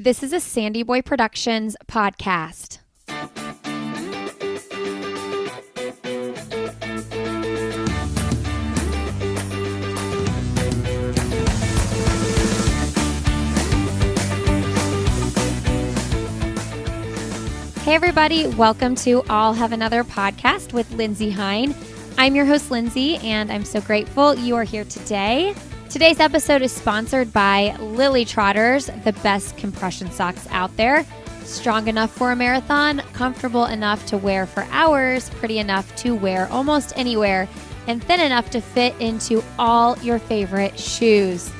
This is a Sandy Boy Productions podcast. Hey everybody, welcome to I'll Have Another podcast with Lindsay Hine. I'm your host Lindsay, and I'm so grateful you are here today. Today's episode is sponsored by Lily Trotters, the best compression socks out there. Strong enough for a marathon, comfortable enough to wear for hours, pretty enough to wear almost anywhere, and thin enough to fit into all your favorite shoes.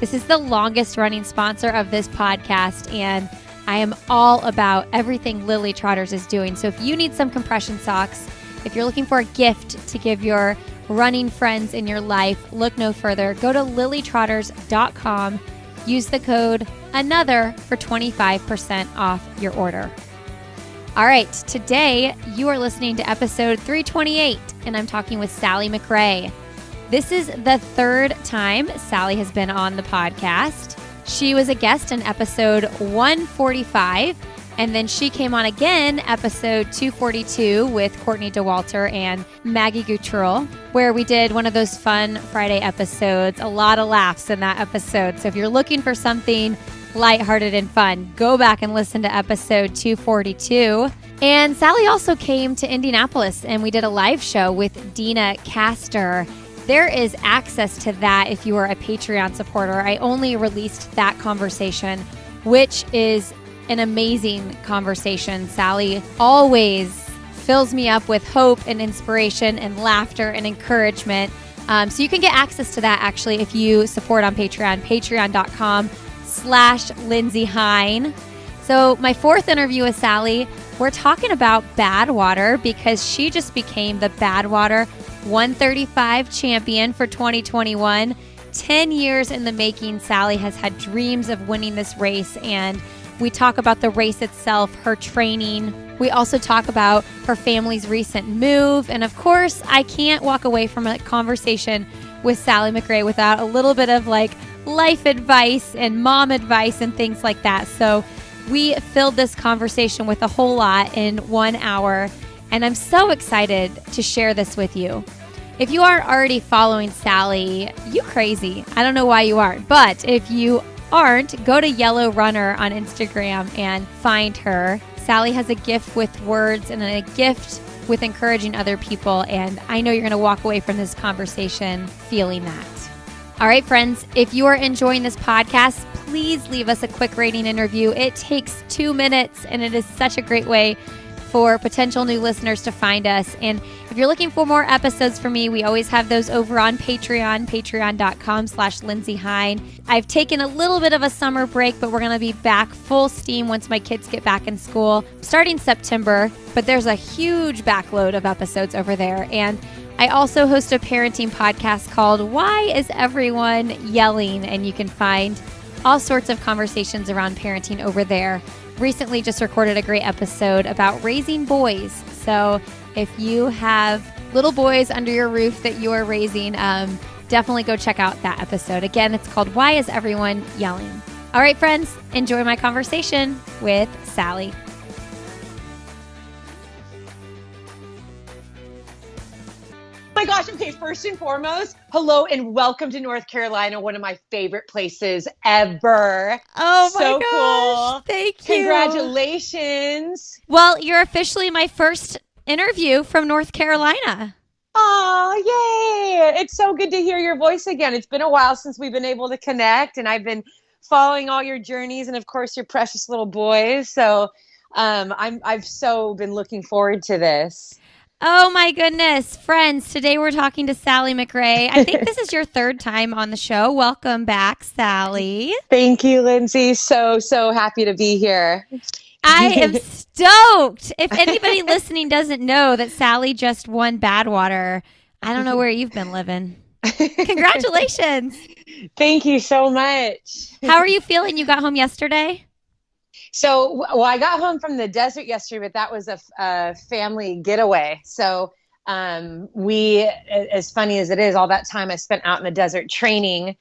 This is the longest running sponsor of this podcast, and I am all about everything Lily Trotters is doing. So if you need some compression socks, if you're looking for a gift to give your running friends in your life, look no further. Go to lilytrotters.com. Use the code ANOTHER for 25% off your order. All right, today you are listening to episode 328, and I'm talking with Sally McRae. This is the third time Sally has been on the podcast. She was a guest in episode 145, and then she came on again, episode 242, with Courtney DeWalter and Maggie Guttrell, where we did one of those fun Friday episodes. A lot of laughs in that episode. So if you're looking for something lighthearted and fun, go back and listen to episode 242. And Sally also came to Indianapolis, and we did a live show with Dina Castor. There is access to that if you are a Patreon supporter. I only released that conversation, which is an amazing conversation. Sally always fills me up with hope and inspiration and laughter and encouragement. So you can get access to that actually if you support on Patreon, patreon.com/Lindsay Hine. So my fourth interview with Sally, we're talking about Badwater because she just became the Badwater 135 champion for 2021. 10 years in the making, Sally has had dreams of winning this race, and we talk about the race itself, her training. We also talk about her family's recent move. And of course, I can't walk away from a conversation with Sally McRae without a little bit of like life advice and mom advice and things like that. So we filled this conversation with a whole lot in 1 hour. And I'm so excited to share this with you. If you aren't already following Sally, you crazy. I don't know why you aren't. But if you aren't, go to Yellow Runner on Instagram and find her. Sally has a gift with words and a gift with encouraging other people, and I know you're going to walk away from this conversation feeling that. All right, friends, if you are enjoying this podcast, please leave us a quick rating and review. It takes 2 minutes, and it is such a great way for potential new listeners to find us. And if you're looking for more episodes from me, we always have those over on Patreon, patreon.com/Lindsay Hine. I've taken a little bit of a summer break, but we're going to be back full steam once my kids get back in school starting September. But there's a huge backload of episodes over there. And I also host a parenting podcast called Why Is Everyone Yelling? And you can find all sorts of conversations around parenting over there. Recently just recorded a great episode about raising boys. So if you have little boys under your roof that you are raising, definitely go check out that episode. Again, it's called Why Is Everyone Yelling? All right, friends, enjoy my conversation with Sally. Oh my gosh, okay, first and foremost, hello and welcome to North Carolina, one of my favorite places ever. Oh so my gosh, cool. Thank you. Congratulations. Well, you're officially my first interview from North Carolina. Oh, yay. It's so good to hear your voice again. It's been a while since we've been able to connect, and I've been following all your journeys and of course your precious little boys. So I've so been looking forward to this. Oh my goodness. Friends, today we're talking to Sally McRae. I think this is your third time on the show. Welcome back, Sally. Thank you, Lindsay. So happy to be here. I am stoked. If anybody listening doesn't know that Sally just won Badwater, I don't know where you've been living. Congratulations. Thank you so much. How are you feeling? You got home yesterday? So, well, I got home from the desert yesterday, but that was a family getaway. So we, as funny as it is, all that time I spent out in the desert training,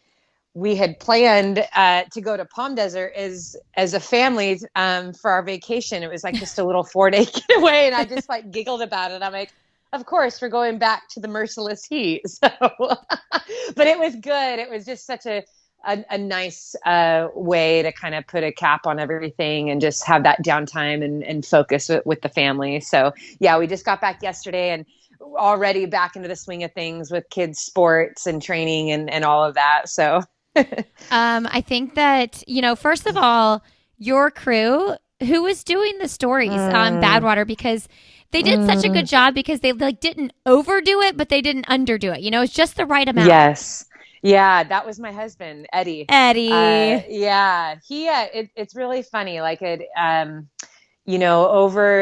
we had planned to go to Palm Desert as a family for our vacation. It was like just a little 4-day getaway, and I just like giggled about it. I'm like, of course, we're going back to the merciless heat. So, but it was good. It was just such a nice way to kind of put a cap on everything and just have that downtime and focus with the family. So yeah, we just got back yesterday and already back into the swing of things with kids sports and training and all of that. So I think that, first of all, your crew, who was doing the stories on Badwater, because they did such a good job, because they like didn't overdo it, but they didn't underdo it. It's just the right amount. Yes. Yeah, that was my husband, Eddie. Yeah, it's really funny. Like over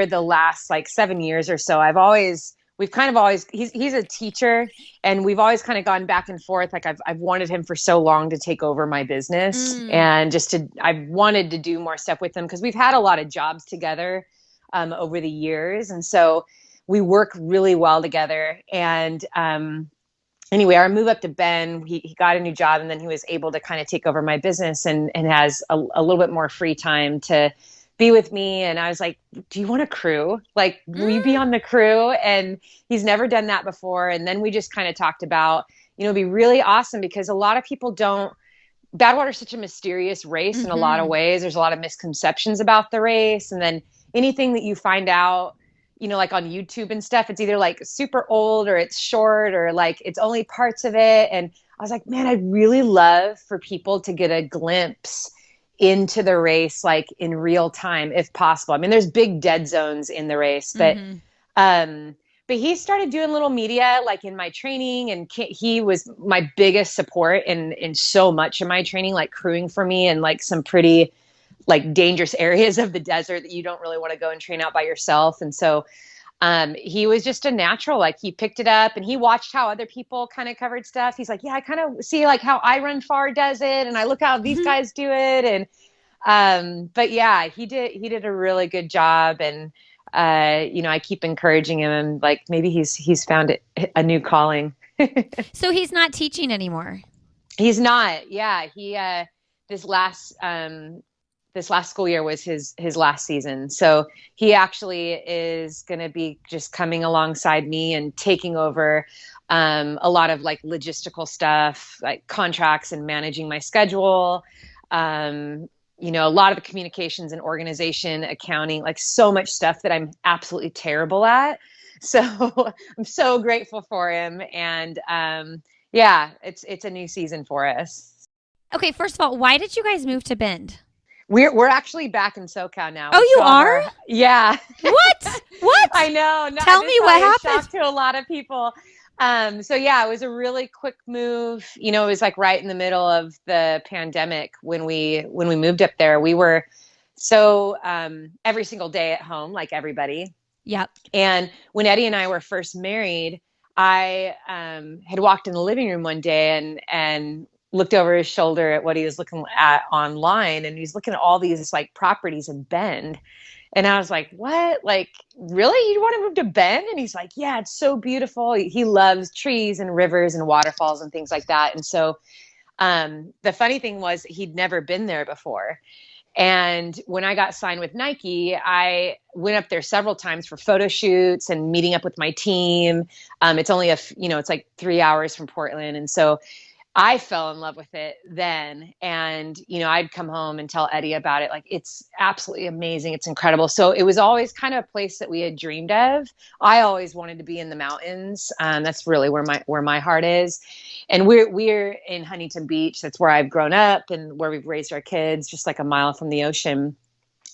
the last like 7 years or so, he's a teacher, and we've always kind of gone back and forth. Like I've wanted him for so long to take over my business, and I've wanted to do more stuff with him because we've had a lot of jobs together over the years. And so we work really well together. And anyway, our move up to Bend, he got a new job, and then he was able to kind of take over my business and has a little bit more free time to be with me. And I was like, do you want a crew? Like, will you be on the crew? And he's never done that before. And then we just kind of talked about, it'd be really awesome, because a lot of people Badwater is such a mysterious race in a lot of ways. There's a lot of misconceptions about the race. And then anything that you find out, like on YouTube and stuff, it's either like super old or it's short or like it's only parts of it. And I was like, man, I'd really love for people to get a glimpse into the race, like in real time, if possible. I mean, there's big dead zones in the race, but he started doing little media, like in my training, and he was my biggest support in so much of my training, like crewing for me in like some pretty like dangerous areas of the desert that you don't really want to go and train out by yourself. And so he was just a natural. Like he picked it up and he watched how other people kind of covered stuff. He's like, yeah, I kind of see like how I Run Far does it, and I look how these guys do it. And but yeah, he did a really good job. And I keep encouraging him, and like maybe he's found a new calling. So he's not teaching anymore. He's not. Yeah, he this last school year was his last season. So he actually is going to be just coming alongside me and taking over a lot of like logistical stuff, like contracts and managing my schedule. A lot of the communications and organization, accounting, like so much stuff that I'm absolutely terrible at. So I'm so grateful for him. And yeah, it's a new season for us. Okay, first of all, why did you guys move to Bend? We're actually back in SoCal now. Oh, you are? Yeah. What? I know. Tell me what happened. Shock to a lot of people. So yeah, it was a really quick move. It was like right in the middle of the pandemic when we moved up there. We were so every single day at home, like everybody. Yep. And when Eddie and I were first married, I had walked in the living room one day and looked over his shoulder at what he was looking at online, and he's looking at all these like properties in Bend. And I was like, what? Like, really? You want to move to Bend? And he's like, yeah, it's so beautiful. He loves trees and rivers and waterfalls and things like that. And so the funny thing was he'd never been there before. And when I got signed with Nike, I went up there several times for photo shoots and meeting up with my team. It's only it's like 3 hours from Portland. And so I fell in love with it then. And, I'd come home and tell Eddie about it. Like, it's absolutely amazing. It's incredible. So it was always kind of a place that we had dreamed of. I always wanted to be in the mountains. That's really where my heart is. And we're in Huntington Beach. That's where I've grown up and where we've raised our kids, just like a mile from the ocean.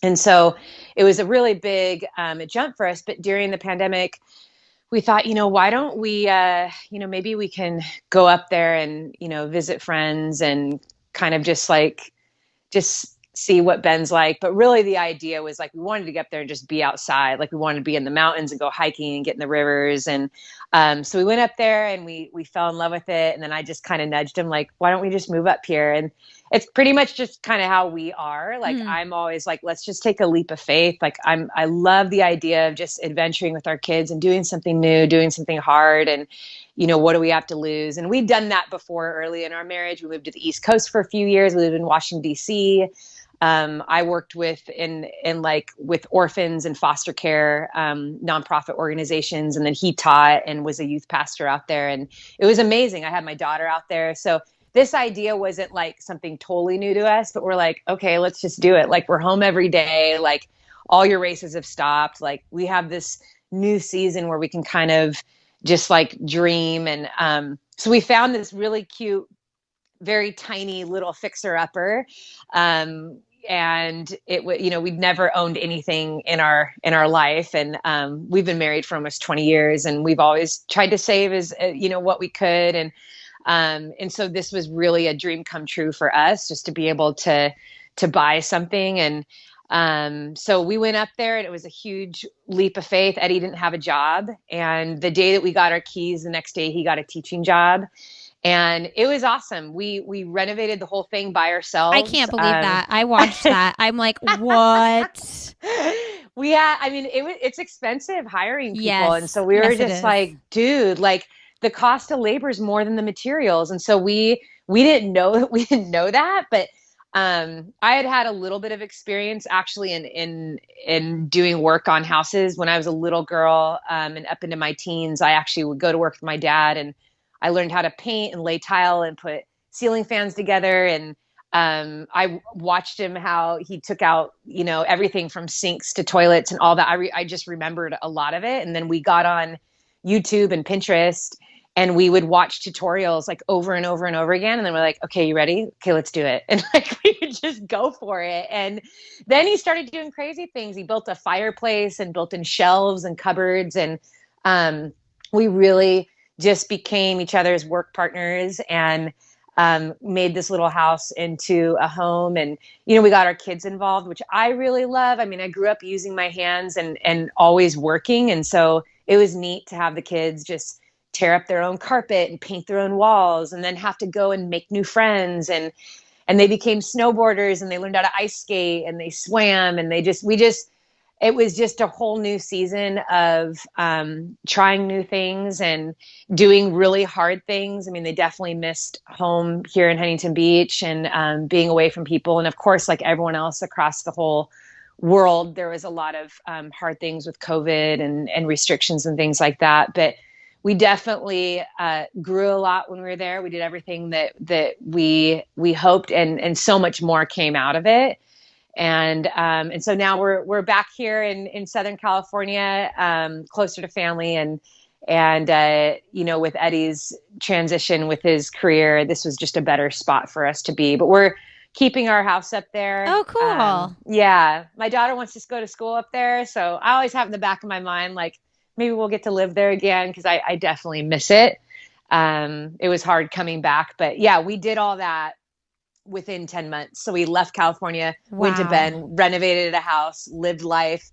And so it was a really big jump for us. But during the pandemic, we thought, why don't we, maybe we can go up there and, visit friends and kind of just see what Bend's like. But really the idea was like, we wanted to get up there and just be outside. Like we wanted to be in the mountains and go hiking and get in the rivers. And so we went up there and we fell in love with it. And then I just kind of nudged him like, why don't we just move up here? And it's pretty much just kind of how we are. Like, Mm. I'm always like, let's just take a leap of faith. Like, I love the idea of just adventuring with our kids and doing something new, doing something hard. And, what do we have to lose? And we've done that before early in our marriage. We moved to the East Coast for a few years. We lived in Washington, D.C. I worked with orphans and foster care, nonprofit organizations. And then he taught and was a youth pastor out there. And it was amazing. I had my daughter out there. So this idea wasn't like something totally new to us, but we're like, okay, let's just do it. Like, we're home every day. Like, all your races have stopped. Like, we have this new season where we can kind of just like dream. And so we found this really cute, very tiny little fixer upper. And we'd never owned anything in our life. And we've been married for almost 20 years, and we've always tried to save as what we could. And so this was really a dream come true for us, just to be able to buy something. And so we went up there, and it was a huge leap of faith. Eddie didn't have a job. And the day that we got our keys, the next day he got a teaching job. And it was awesome. We renovated the whole thing by ourselves. I can't believe that. I watched that. I'm like, what? It's expensive hiring people. Yes. And so we were just is. like, dude, like, the cost of labor is more than the materials. And so we didn't know that, but I had a little bit of experience actually in doing work on houses when I was a little girl, and up into my teens. I actually would go to work with my dad, and I learned how to paint and lay tile and put ceiling fans together. And I watched him, how he took out, everything from sinks to toilets and all that. I just remembered a lot of it. And then we got on YouTube and Pinterest, and we would watch tutorials like over and over and over again. And then we're like, okay, you ready? Okay, let's do it. And like, we would just go for it. And then he started doing crazy things. He built a fireplace and built in shelves and cupboards. And we really just became each other's work partners, and made this little house into a home. And, we got our kids involved, which I really love. I mean, I grew up using my hands and always working. And so it was neat to have the kids just tear up their own carpet and paint their own walls, and then have to go and make new friends. And they became snowboarders, and they learned how to ice skate, and they swam, and it was just a whole new season of trying new things and doing really hard things. I mean, they definitely missed home here in Huntington Beach, and being away from people. And of course, like everyone else across the whole world, there was a lot of hard things with COVID and restrictions and things like that. But we definitely grew a lot when we were there. We did everything that we hoped, and so much more came out of it. And so now we're back here in Southern California, closer to family, and with Eddie's transition with his career, this was just a better spot for us to be. But we're keeping our house up there. Oh, cool. Yeah, my daughter wants to go to school up there, so I always have in the back of my mind, like, maybe we'll get to live there again, because I definitely miss it. It was hard coming back, but yeah, we did all that within 10 months. So we left California, went to Bend, renovated a house, lived life,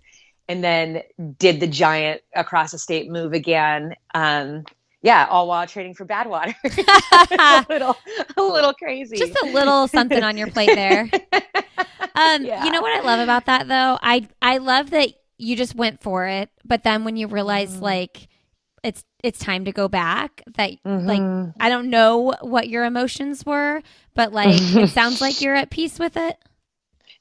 and then did the giant across the state move again. All while trading for Badwater. a little crazy. Just a little something on your plate there. You know what I love about that, though? I love that you just went for it, but then when you realize like it's time to go back, that like, I don't know what your emotions were, but like, it sounds like you're at peace with it.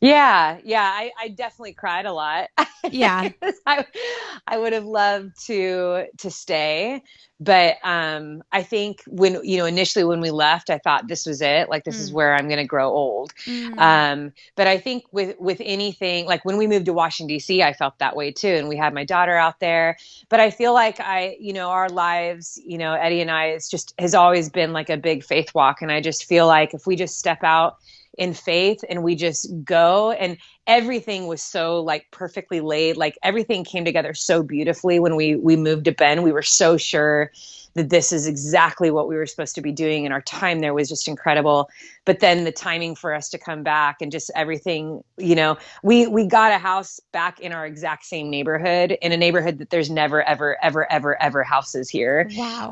Yeah. I definitely cried a lot. Yeah. I would have loved to stay. But I think when, initially when we left, I thought this was it. Like, this is where I'm going to grow old. But I think with anything, like when we moved to Washington, D.C., I felt that way too. And we had my daughter out there. But I feel like our lives, Eddie and I, has always been like a big faith walk. And I just feel like if we just step out in faith and we just go, and everything was so like perfectly laid, like everything came together so beautifully when we moved to Bend. We were so sure that this is exactly what we were supposed to be doing. And our time there was just incredible. But then the timing for us to come back and just everything, we got a house back in our exact same neighborhood, in a neighborhood that there's never, ever, ever, ever, ever houses here. Wow.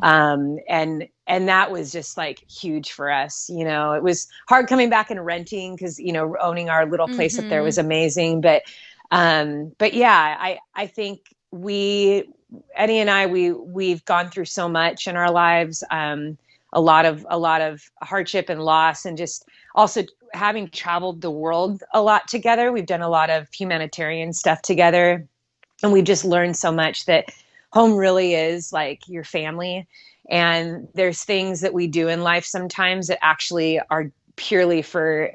And that was just like huge for us. It was hard coming back and renting because, owning our little place up there was amazing. But yeah, I think Eddie and I, we've gone through so much in our lives, a lot of hardship and loss, and just also having traveled the world a lot together. We've done a lot of humanitarian stuff together, and we've just learned so much that home really is like your family. And there's things that we do in life sometimes that actually are purely for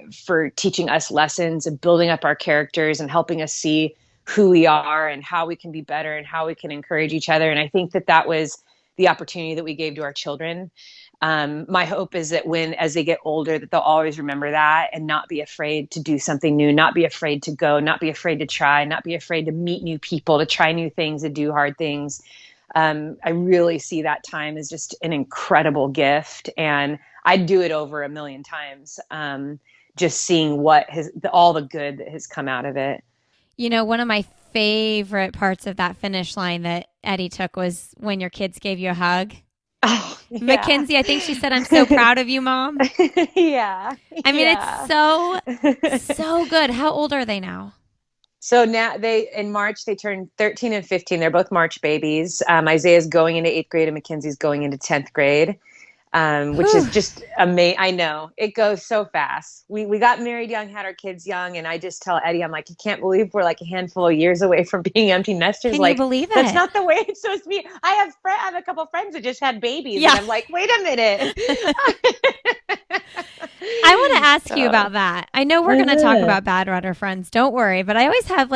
teaching us lessons and building up our characters and helping us see who we are and how we can be better and how we can encourage each other. And I think that was the opportunity that we gave to our children. My hope is that as they get older, that they'll always remember that and not be afraid to do something new, not be afraid to go, not be afraid to try, not be afraid to meet new people, to try new things, to do hard things. I really see that time as just an incredible gift, and I'd do it over 1,000,000 times. Just seeing all the good that has come out of it. One of my favorite parts of that finish line that Eddie took was when your kids gave you a hug. Oh, yeah. Mackenzie, I think she said, "I'm so proud of you, Mom." Yeah. I mean, it's so good. How old are they now? So now in March, they turned 13 and 15. They're both March babies. Isaiah's going into 8th grade and Mackenzie's going into 10th grade. Which is just amazing. I know it goes so fast. We got married young, had our kids young, and I just tell Eddie, I'm like, I can't believe we're like a handful of years away from being empty nesters. Can like, you believe it? That's not the way it's supposed to be. I have a couple of friends that just had babies, and I'm like, wait a minute. I want to ask you about that. I know we're going to talk about Badwater friends. Don't worry, but I always have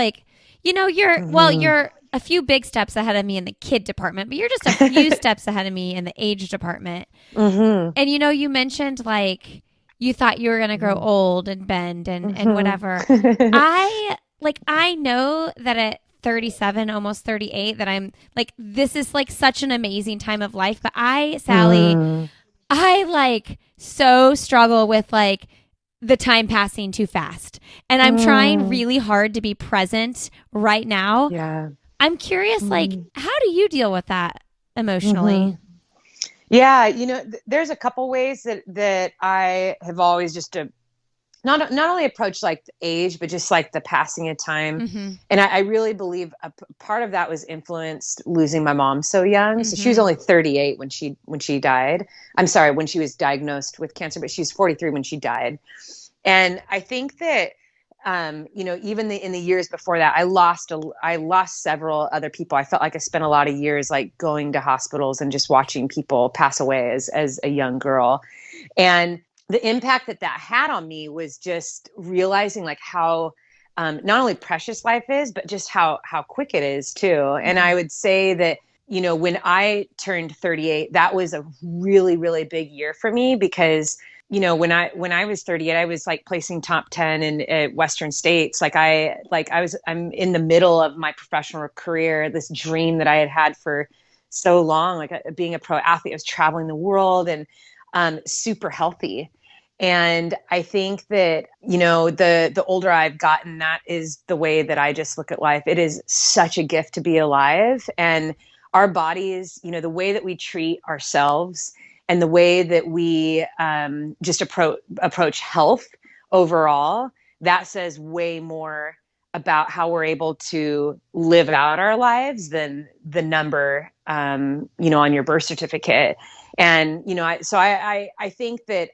you're a few big steps ahead of me in the kid department, but you're just a few steps ahead of me in the age department. Mm-hmm. And you mentioned like you thought you were going to grow old and bend and whatever. I know that at 37, almost 38, that I'm like, this is like such an amazing time of life. But Sally, I like so struggle with like the time passing too fast. And I'm trying really hard to be present right now. Yeah. I'm curious, like, how do you deal with that emotionally? Yeah, there's a couple ways that I have always just not only approached like the age, but just like the passing of time. And I really believe a part of that was influenced losing my mom so young. So she was only 38 when she died. I'm sorry, when she was diagnosed with cancer, but she was 43 when she died. And I think that even in the years before that, I lost several other people. I felt like I spent a lot of years like going to hospitals and just watching people pass away as a young girl. And the impact that had on me was just realizing like how not only precious life is, but just how quick it is too. And I would say that, when I turned 38, that was a really, really big year for me because when I was 38, I was like placing top 10 in Western states. I'm in the middle of my professional career, this dream that I had for so long, like being a pro athlete. I was traveling the world and super healthy. And I think that, the older I've gotten, that is the way that I just look at life. It is such a gift to be alive, and our bodies, the way that we treat ourselves and the way that we just approach health overall, that says way more about how we're able to live out our lives than the number, on your birth certificate. And, I think that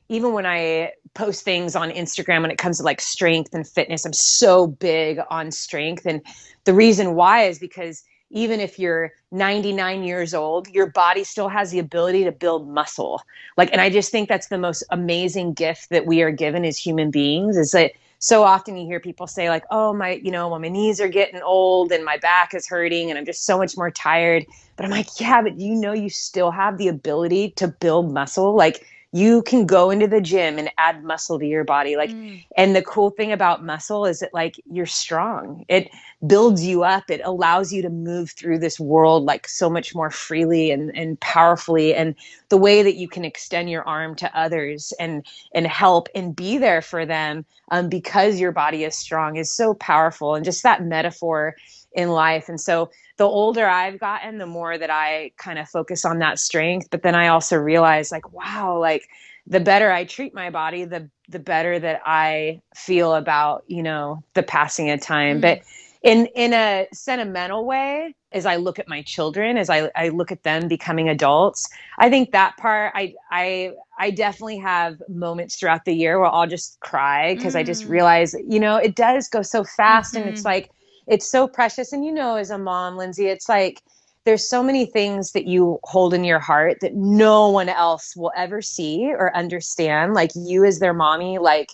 even when I post things on Instagram, when it comes to like strength and fitness, I'm so big on strength. And the reason why is because even if you're 99 years old, your body still has the ability to build muscle. And I just think that's the most amazing gift that we are given as human beings, is that so often you hear people say like, oh, my knees are getting old and my back is hurting and I'm just so much more tired. But I'm like, yeah, but you still have the ability to build muscle. Like you can go into the gym and add muscle to your body. Like, and the cool thing about muscle is that like you're strong. It builds you up. It allows you to move through this world like so much more freely and powerfully. And the way that you can extend your arm to others and help and be there for them because your body is strong is so powerful. And just that metaphor in life. And so the older I've gotten, the more that I kind of focus on that strength. But then I also realize like, wow, like the better I treat my body, the better that I feel about, you know, the passing of time. But in a sentimental way, as I look at my children, as I look at them becoming adults, I think that part, I definitely have moments throughout the year where I'll just cry because I just realize, you know, it does go so fast and it's like, it's so precious. And, you know, as a mom, Lindsay, it's like, there's so many things that you hold in your heart that no one else will ever see or understand. Like you as their mommy, like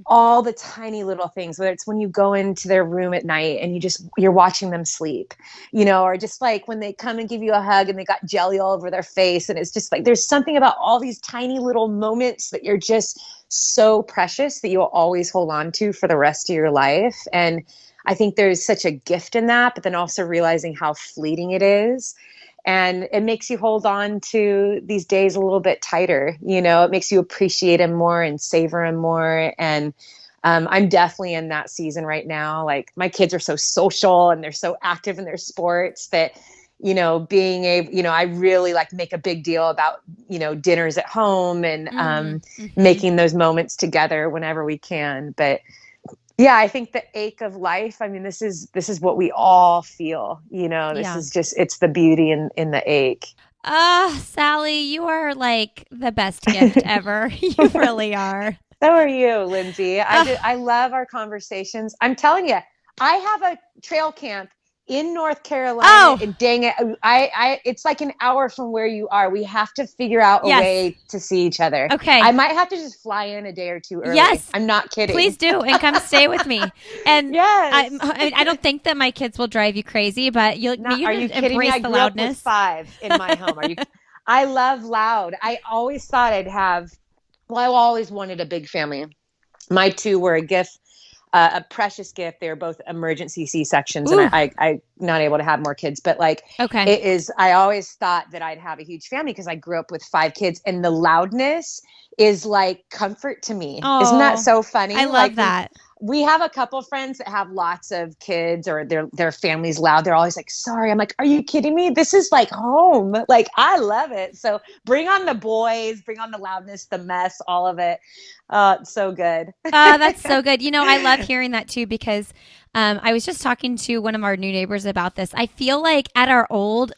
all the tiny little things, whether it's when you go into their room at night and you're watching them sleep, you know, or just like when they come and give you a hug and they got jelly all over their face. And it's just like, there's something about all these tiny little moments that you're just so precious that you'll always hold on to for the rest of your life. And I think there's such a gift in that, but then also realizing how fleeting it is. And it makes you hold on to these days a little bit tighter. You know, it makes you appreciate them more and savor them more. And I'm definitely in that season right now. Like my kids are so social and they're so active in their sports that, you know, being able, you know, I really like make a big deal about, you know, dinners at home and making those moments together whenever we can. But yeah, I think the ache of life, I mean, this is what we all feel, you know, this is just, it's the beauty in the ache. Sally, you are like the best gift ever. You really are. So are you, Lindsay. I love our conversations. I'm telling you, I have a trail camp in North Carolina. And dang it, it's like an hour from where you are. We have to figure out a way to see each other. Okay. I might have to just fly in a day or two early. Yes. I'm not kidding. Please do. And come stay with me. And yes. I don't think that my kids will drive you crazy, but you are you kidding embrace me? the I grew loudness. up with 5 in my home. I love loud. I always thought I'd have, I always wanted a big family. My 2 were a gift. A precious gift. They were both emergency C-sections. And I'm not able to have more kids, but like, it is, I always thought that I'd have a huge family because I grew up with 5 kids and the loudness is like comfort to me. Isn't that so funny? I love that. We have a couple friends that have lots of kids or their family's loud. They're always like, sorry. I'm like, are you kidding me? This is like home. Like, I love it. So bring on the boys, bring on the loudness, the mess, all of it. It's so good. That's so good. You know, I love hearing that too, because I was just talking to one of our new neighbors about this. I feel like in our old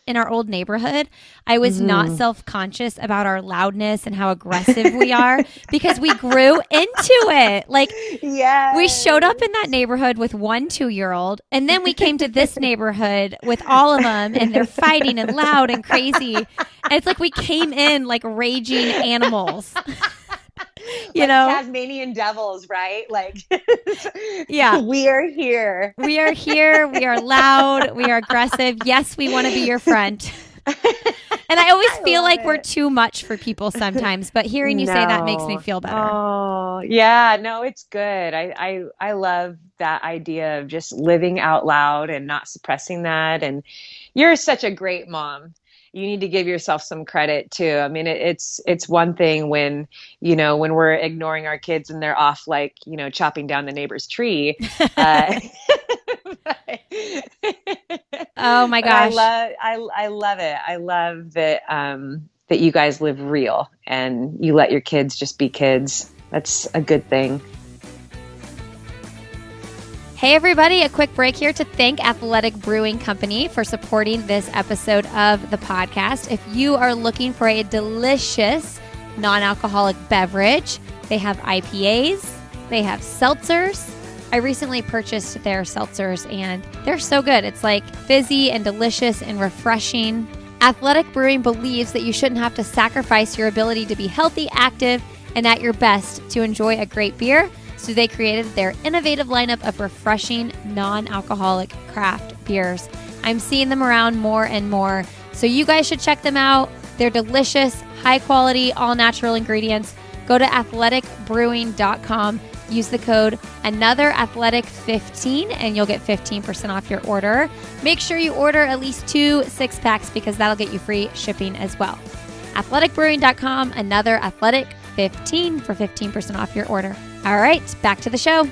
neighborhood, I was not self-conscious about our loudness and how aggressive we are because we grew into it. Like, we showed up in that neighborhood with 1 2-year-old, and then we came to this neighborhood with all of them, and they're fighting and loud and crazy. And it's like we came in like raging animals. You know, Tasmanian devils, right? Like, yeah, we are here. We are here. We are loud. We are aggressive. Yes, we want to be your friend. And I always feel like we're too much for people sometimes, but hearing you say that makes me feel better. Oh, yeah. No, it's good. I love that idea of just living out loud and not suppressing that. And you're such a great mom. You need to give yourself some credit too. I mean, it's one thing when, you know, when we're ignoring our kids and they're off, like, you know, chopping down the neighbor's tree. Oh my gosh. I love it. I love that, that you guys live real and you let your kids just be kids. That's a good thing. Hey everybody, a quick break here to thank Athletic Brewing Company for supporting this episode of the podcast. If you are looking for a delicious non-alcoholic beverage, they have IPAs, they have seltzers. I recently purchased their seltzers and they're so good. It's like fizzy and delicious and refreshing. Athletic Brewing believes that you shouldn't have to sacrifice your ability to be healthy, active, and at your best to enjoy a great beer. So they created their innovative lineup of refreshing, non-alcoholic craft beers. I'm seeing them around more and more. So you guys should check them out. They're delicious, high quality, all natural ingredients. Go to athleticbrewing.com. Use the code ANOTHERATHLETIC15 and you'll get 15% off your order. Make sure you order at least 2 6-packs because that'll get you free shipping as well. athleticbrewing.com, ANOTHERATHLETIC15 for 15% off your order. All right, back to the show.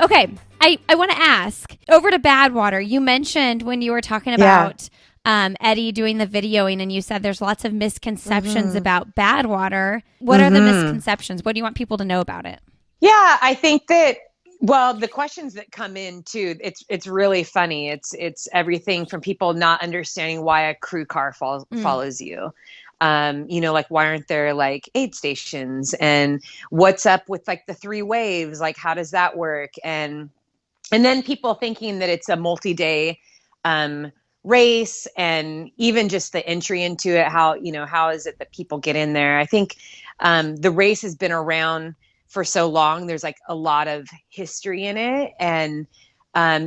Okay, I want to ask, over to Badwater, you mentioned when you were talking about Eddie doing the videoing and you said there's lots of misconceptions about Badwater. What are the misconceptions? What do you want people to know about it? Yeah, I think that, well, the questions that come in too, it's really funny. It's everything from people not understanding why a crew car follows you. Like, why aren't there like aid stations, and what's up with like the 3 waves? Like, how does that work? And then people thinking that it's a multi-day, race, and even just the entry into it. How is it that people get in there? I think, the race has been around for so long. There's like a lot of history in it, and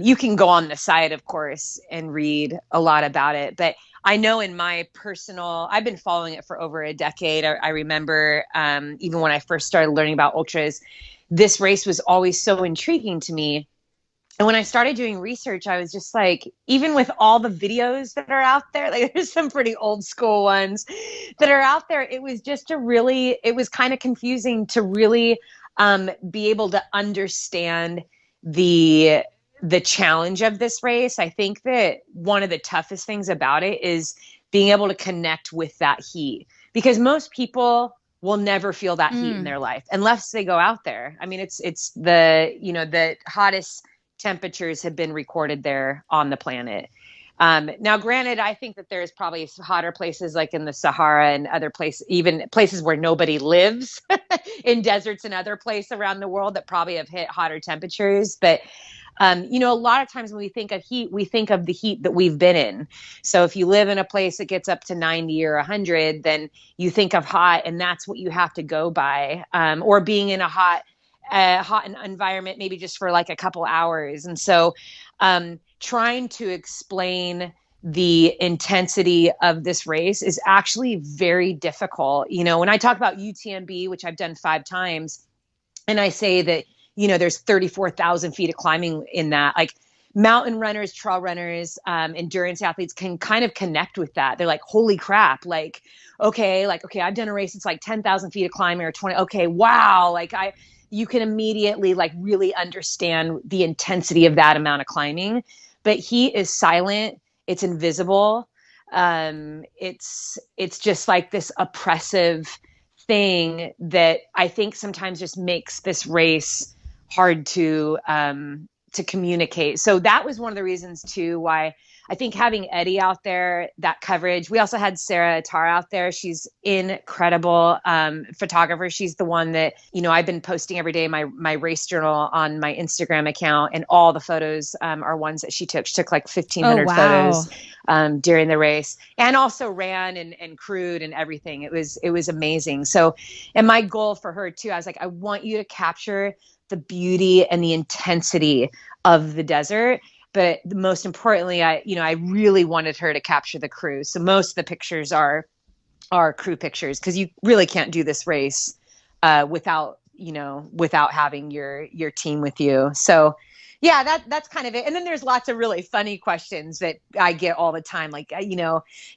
you can go on the site, of course, and read a lot about it. But I know in my personal, I've been following it for over a decade. I remember, even when I first started learning about ultras, this race was always so intriguing to me. And when I started doing research, I was just like, even with all the videos that are out there, like there's some pretty old school ones that are out there. It was just it was kind of confusing to really be able to understand the challenge of this race. I think that one of the toughest things about it is being able to connect with that heat, because most people will never feel that heat in their life unless they go out there. I mean, it's the hottest temperatures have been recorded there on the planet. Now, granted, I think that there's probably hotter places like in the Sahara and other places, even places where nobody lives in deserts and other places around the world that probably have hit hotter temperatures. But, a lot of times when we think of heat, we think of the heat that we've been in. So if you live in a place that gets up to 90 or 100, then you think of hot, and that's what you have to go by. Or being in a hot environment, maybe just for like a couple hours. And so trying to explain the intensity of this race is actually very difficult. When I talk about UTMB, which I've done 5 times, and I say that, there's 34,000 feet of climbing in that, like mountain runners, trail runners, endurance athletes can kind of connect with that. They're like, holy crap. Okay, I've done a race. It's like 10,000 feet of climbing or 20. Okay. Wow. You can immediately like really understand the intensity of that amount of climbing. But heat is silent. It's invisible. It's just like this oppressive thing that I think sometimes just makes this race hard to communicate. So that was one of the reasons too why I think having Eddie out there, that coverage. We also had Sarah Attar out there. She's incredible photographer. She's the one that, I've been posting every day my race journal on my Instagram account, and all the photos are ones that she took. She took like 1,500 photos during the race, and also ran and crewed and everything. It was amazing. So, and my goal for her too, I was like, I want you to capture the beauty and the intensity of the desert. But most importantly, I really wanted her to capture the crew. So most of the pictures are crew pictures, because you really can't do this race without having your team with you. So yeah, that's kind of it. And then there's lots of really funny questions that I get all the time. Like,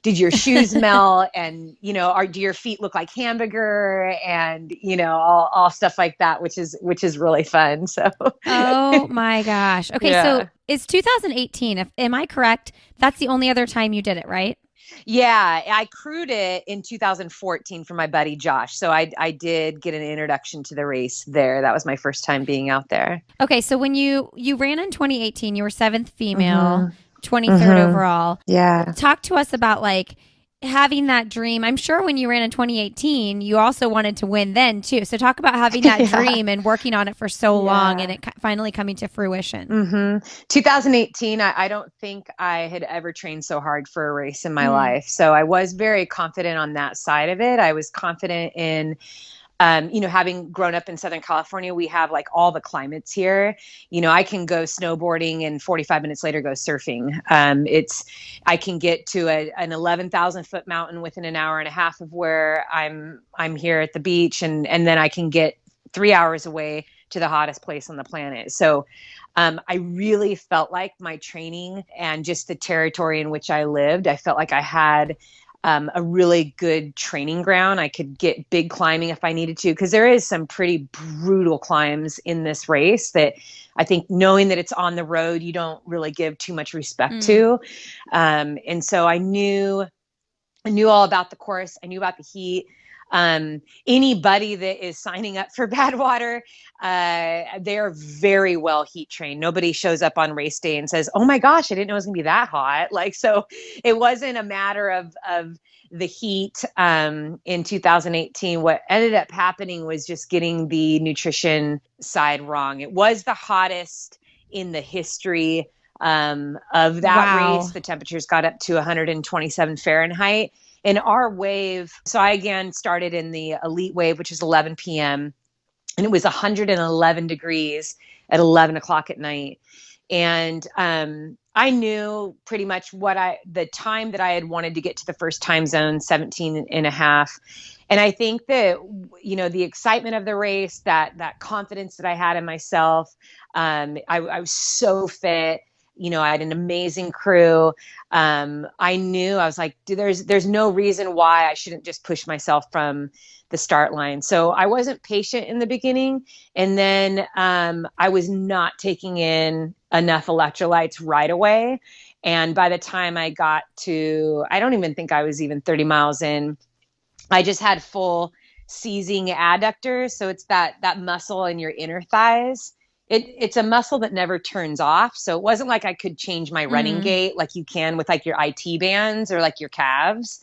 did your shoes melt? And, do your feet look like hamburger? And, all stuff like that, which is really fun. So. Oh my gosh. Okay. Yeah. So it's 2018. Am I correct? That's the only other time you did it, right? Yeah, I crewed it in 2014 for my buddy Josh. So I did get an introduction to the race there. That was my first time being out there. Okay, so when you ran in 2018, you were 7th female, 23rd overall. Yeah. Talk to us about like having that dream. I'm sure when you ran in 2018, you also wanted to win then too. So talk about having that dream and working on it for so long and it finally coming to fruition. 2018, I don't think I had ever trained so hard for a race in my life. So I was very confident on that side of it. I was confident in having grown up in Southern California, we have like all the climates here. I can go snowboarding and 45 minutes later go surfing. I can get to an 11,000-foot mountain within an hour and a half of where I'm here at the beach, and then I can get 3 hours away to the hottest place on the planet. So I really felt like my training and just the territory in which I lived, I felt like I had a really good training ground. I could get big climbing if I needed to, because there is some pretty brutal climbs in this race that I think, knowing that it's on the road, you don't really give too much respect to. And so I knew all about the course. I knew about the heat. Anybody that is signing up for Badwater, they're very well heat trained. Nobody shows up on race day and says, "Oh my gosh, I didn't know it was gonna be that hot." Like, so it wasn't a matter of the heat. In 2018, what ended up happening was just getting the nutrition side wrong. It was the hottest in the history of that race. The temperatures got up to 127 Fahrenheit. And our wave, so I again started in the elite wave, which is 11 p.m. And it was 111 degrees at 11 o'clock at night. And I knew pretty much the time that I had wanted to get to the first time zone, 17 and a half. And I think that, the excitement of the race, that confidence that I had in myself, I was so fit. I had an amazing crew. I knew, I was like, there's no reason why I shouldn't just push myself from the start line. So I wasn't patient in the beginning. And then I was not taking in enough electrolytes right away. And by the time I got to, I don't even think I was even 30 miles in, I just had full seizing adductors. So it's that muscle in your inner thighs. It's a muscle that never turns off. So it wasn't like I could change my running gait like you can with like your IT bands or like your calves.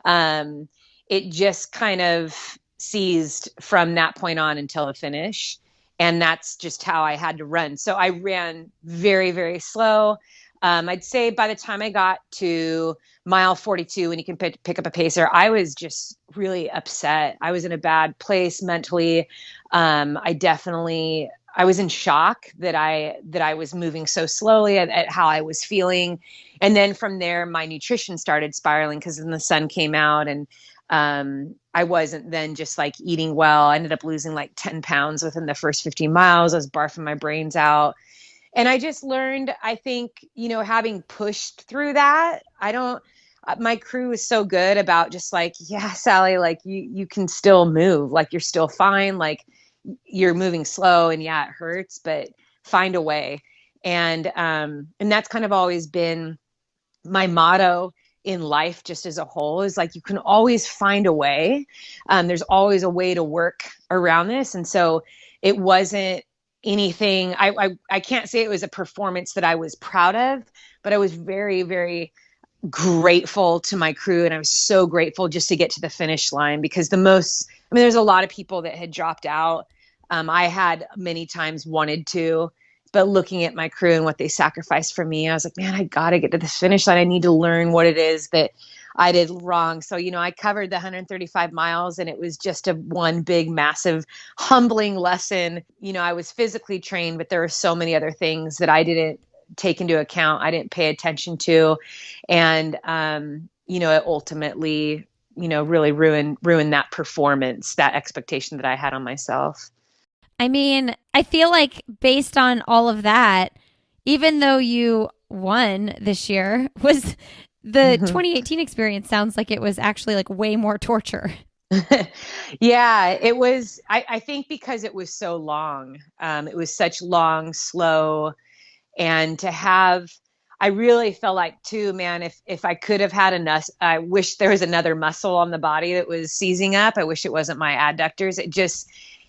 It just kind of seized from that point on until the finish. And that's just how I had to run. So I ran very, very slow. I'd say by the time I got to mile 42, when you can pick up a pacer, I was just really upset. I was in a bad place mentally. I was in shock that I was moving so slowly at how I was feeling. And then from there, my nutrition started spiraling because then the sun came out, and I wasn't then just like eating well. I ended up losing like 10 pounds within the first 15 miles. I was barfing my brains out. And I just learned, I think, having pushed through that, my crew is so good about just like, yeah, Sally, like you can still move, like you're still fine. Like, you're moving slow and yeah, it hurts, but find a way. And that's kind of always been my motto in life, just as a whole, is like, you can always find a way. There's always a way to work around this. And so it wasn't anything, I can't say it was a performance that I was proud of, but I was very, very grateful to my crew. And I was so grateful just to get to the finish line, because there's a lot of people that had dropped out. I had many times wanted to, but looking at my crew and what they sacrificed for me, I was like, man, I got to get to the finish line. I need to learn what it is that I did wrong. So, I covered the 135 miles, and it was just one big, massive, humbling lesson. I was physically trained, but there were so many other things that I didn't take into account. I didn't pay attention to. And, it ultimately, really ruined that performance, that expectation that I had on myself. I mean, I feel like based on all of that, even though you won this year, was the 2018 experience sounds like it was actually like way more torture. Yeah, it was. I think because it was so long, it was such long, slow, and I really felt like too, man, if I could have had enough, I wish there was another muscle on the body that was seizing up. I wish it wasn't my adductors.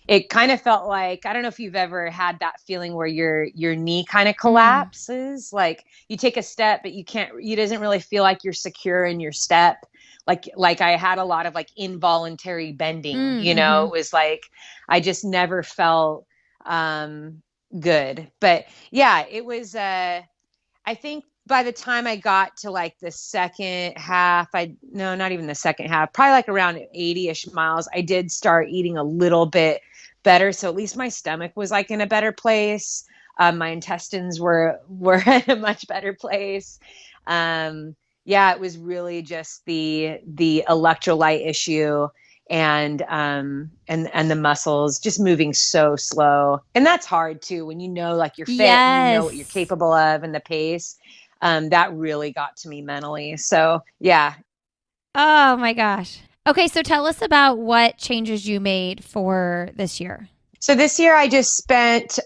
It kind of felt like, I don't know if you've ever had that feeling where your knee kind of collapses. Like you take a step, but it doesn't really feel like you're secure in your step. Like I had a lot of like involuntary bending, it was like, I just never felt, good. But yeah, it was, I think by the time I got to like the second half, no, not even the second half, probably like around 80-ish miles, I did start eating a little bit better. So at least my stomach was like in a better place. My intestines were in a much better place. Um, yeah, it was really just the electrolyte issue and the muscles just moving so slow. And that's hard too when you know like you're fit and you know what you're Yes. capable of and the pace. That really got to me mentally. So yeah. Oh my gosh. Okay, so tell us about what changes you made for this year. So this year I just spent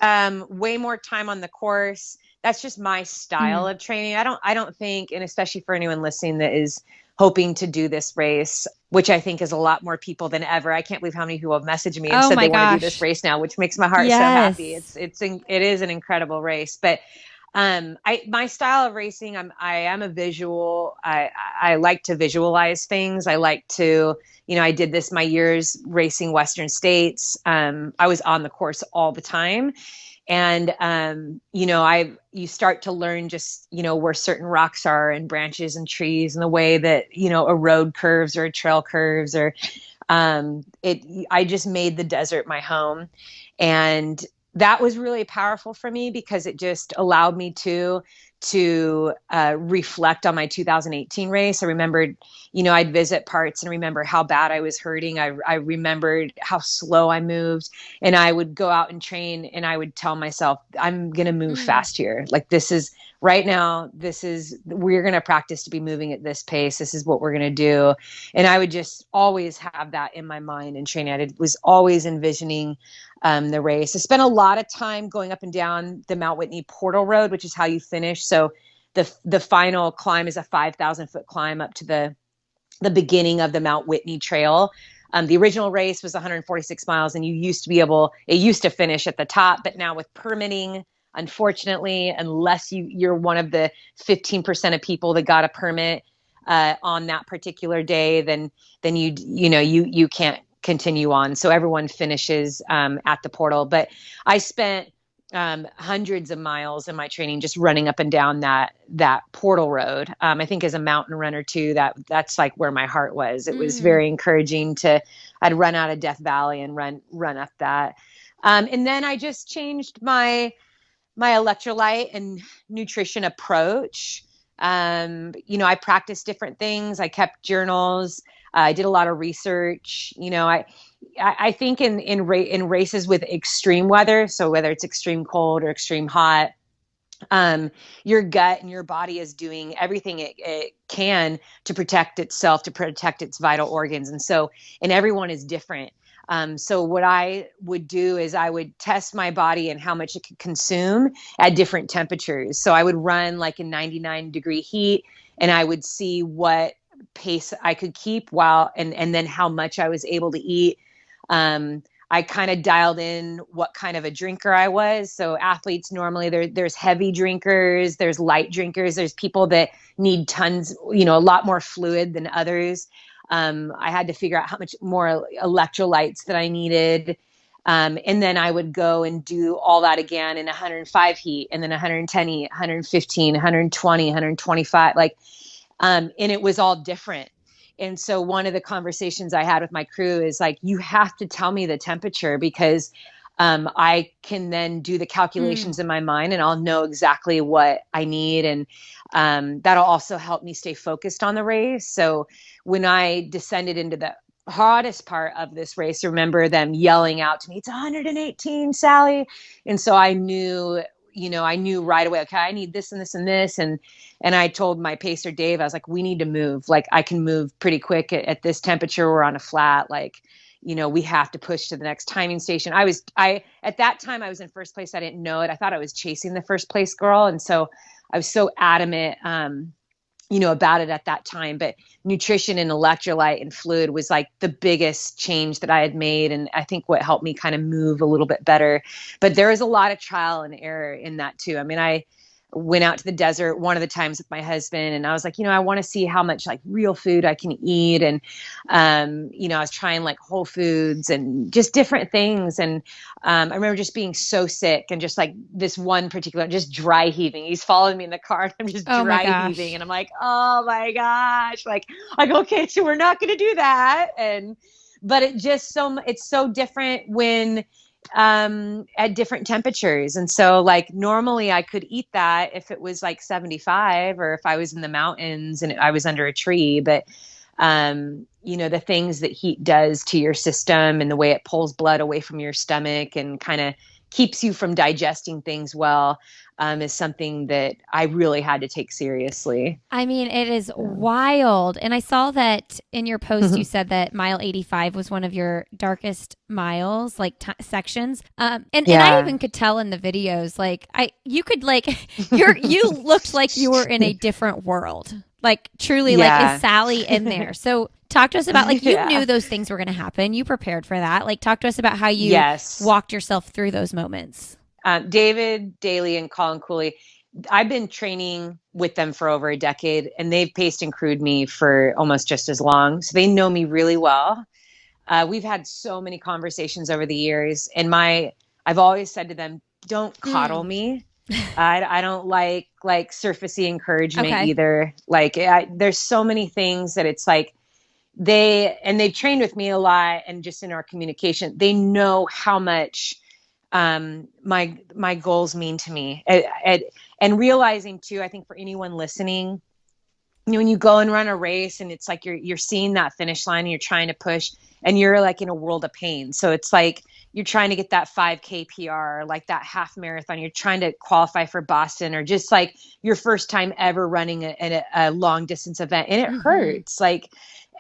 way more time on the course. That's just my style Mm. of training. I don't think, and especially for anyone listening that is hoping to do this race, which I think is a lot more people than ever. I can't believe how many people have messaged me and Oh said they my want to do this gosh. race now, which makes my heart so happy. Yes. It is an incredible race, but my style of racing, I am a visual. I like to visualize things. I like to, I did this my years racing Western States. I was on the course all the time. And, you start to learn just, where certain rocks are and branches and trees and the way that, a road curves or a trail curves or, I just made the desert my home. And that was really powerful for me because it just allowed me to reflect on my 2018 race. I remembered, I'd visit parts and remember how bad I was hurting. I remembered how slow I moved, and I would go out and train and I would tell myself, I'm going to move Mm. fast here. Like this is right now, we're going to practice to be moving at this pace. This is what we're going to do. And I would just always have that in my mind and training. Was always envisioning the race. I spent a lot of time going up and down the Mount Whitney Portal Road, which is how you finish. So the final climb is a 5,000-foot climb up to the beginning of the Mount Whitney Trail. The original race was 146 miles, and it used to finish at the top, but now with permitting, unfortunately, unless you're one of the 15% of people that got a permit on that particular day, then you can't continue on. So everyone finishes at the portal. But I spent hundreds of miles in my training just running up and down that portal road. I think as a mountain runner too, that's like where my heart was. It was Mm. very encouraging I'd run out of Death Valley and run up that. And then I just changed my electrolyte and nutrition approach. I practiced different things. I kept journals. I did a lot of research. I think in races with extreme weather, so whether it's extreme cold or extreme hot, your gut and your body is doing everything it can to protect itself, to protect its vital organs. And everyone is different. So what I would do is I would test my body and how much it could consume at different temperatures. So I would run like in 99-degree heat, and I would see what pace I could keep and then how much I was able to eat. I kind of dialed in what kind of a drinker I was. So athletes normally there's heavy drinkers, there's light drinkers, there's people that need tons, a lot more fluid than others. I had to figure out how much more electrolytes that I needed. And then I would go and do all that again in 105 heat, and then 110 heat, 115, 120, 125, and it was all different. And so one of the conversations I had with my crew is like, you have to tell me the temperature because I can then do the Mm. calculations in my mind and I'll know exactly what I need. And that'll also help me stay focused on the race. So when I descended into the hardest part of this race, remember them yelling out to me, it's 118, Sally. And so I knew right away, okay, I need this and this and this. And I told my pacer, Dave, I was like, we need to move. Like I can move pretty quick at this temperature. We're on a flat. Like, we have to push to the next timing station. At that time I was in first place. I didn't know it. I thought I was chasing the first place girl. And so I was so adamant, about it at that time. But nutrition and electrolyte and fluid was like the biggest change that I had made. And I think what helped me kind of move a little bit better. But there is a lot of trial and error in that too. I mean, went out to the desert one of the times with my husband, and I was like, I want to see how much like real food I can eat. And, I was trying like Whole Foods and just different things. And I remember just being so sick and just like this one particular, just dry heaving. He's following me in the car and I'm just Oh my dry heaving. gosh. And I'm like, oh my gosh. Like, okay, so we're not going to do that. But it's so different when, at different temperatures. And so like normally I could eat that if it was like 75 or if I was in the mountains and I was under a tree. But the things that heat does to your system and the way it pulls blood away from your stomach and kind of keeps you from digesting things well, is something that I really had to take seriously. I mean, it is wild. And I saw that in your post, you said that mile 85 was one of your darkest miles, like sections. And I even could tell in the videos, like you could like, you looked like you were in a different world. Like truly, like is Sally in there? So talk to us about like you knew those things were going to happen. You prepared for that. Like talk to us about how you walked yourself through those moments. David Daly and Colin Cooley, I've been training with them for over a decade, and they've paced and crewed me for almost just as long. So they know me really well. We've had so many conversations over the years, and I've always said to them, don't coddle me. I don't like surfacey encouragement either. Like there's so many things that it's like they've trained with me a lot, and just in our communication, they know how much my goals mean to me. And realizing too, I think for anyone listening, when you go and run a race and it's like you're seeing that finish line and you're trying to push and you're like in a world of pain. So it's like you're trying to get that 5K PR, like that half marathon, you're trying to qualify for Boston, or just like your first time ever running a long distance event. And it hurts. Like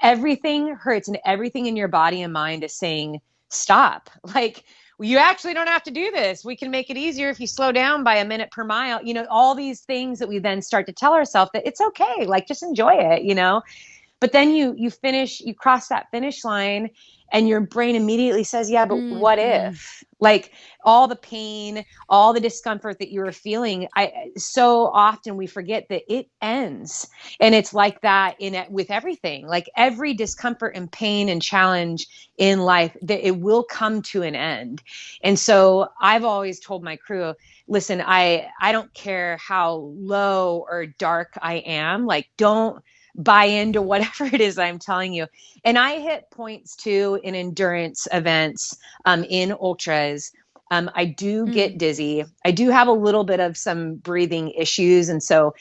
everything hurts, and everything in your body and mind is saying, stop. Like, you actually don't have to do this. We can make it easier if you slow down by a minute per mile. All these things that we then start to tell ourselves that it's okay, like just enjoy it. But then you cross that finish line, and your brain immediately says, yeah, but what if? Like all the pain, all the discomfort that you were feeling, so often we forget that it ends. And it's like that with everything, like every discomfort and pain and challenge in life, that it will come to an end. And so I've always told my crew, listen, I don't care how low or dark I am, like don't buy into whatever it is I'm telling you. And I hit points too in endurance events, in ultras. I do get dizzy. I do have a little bit of some breathing issues. And so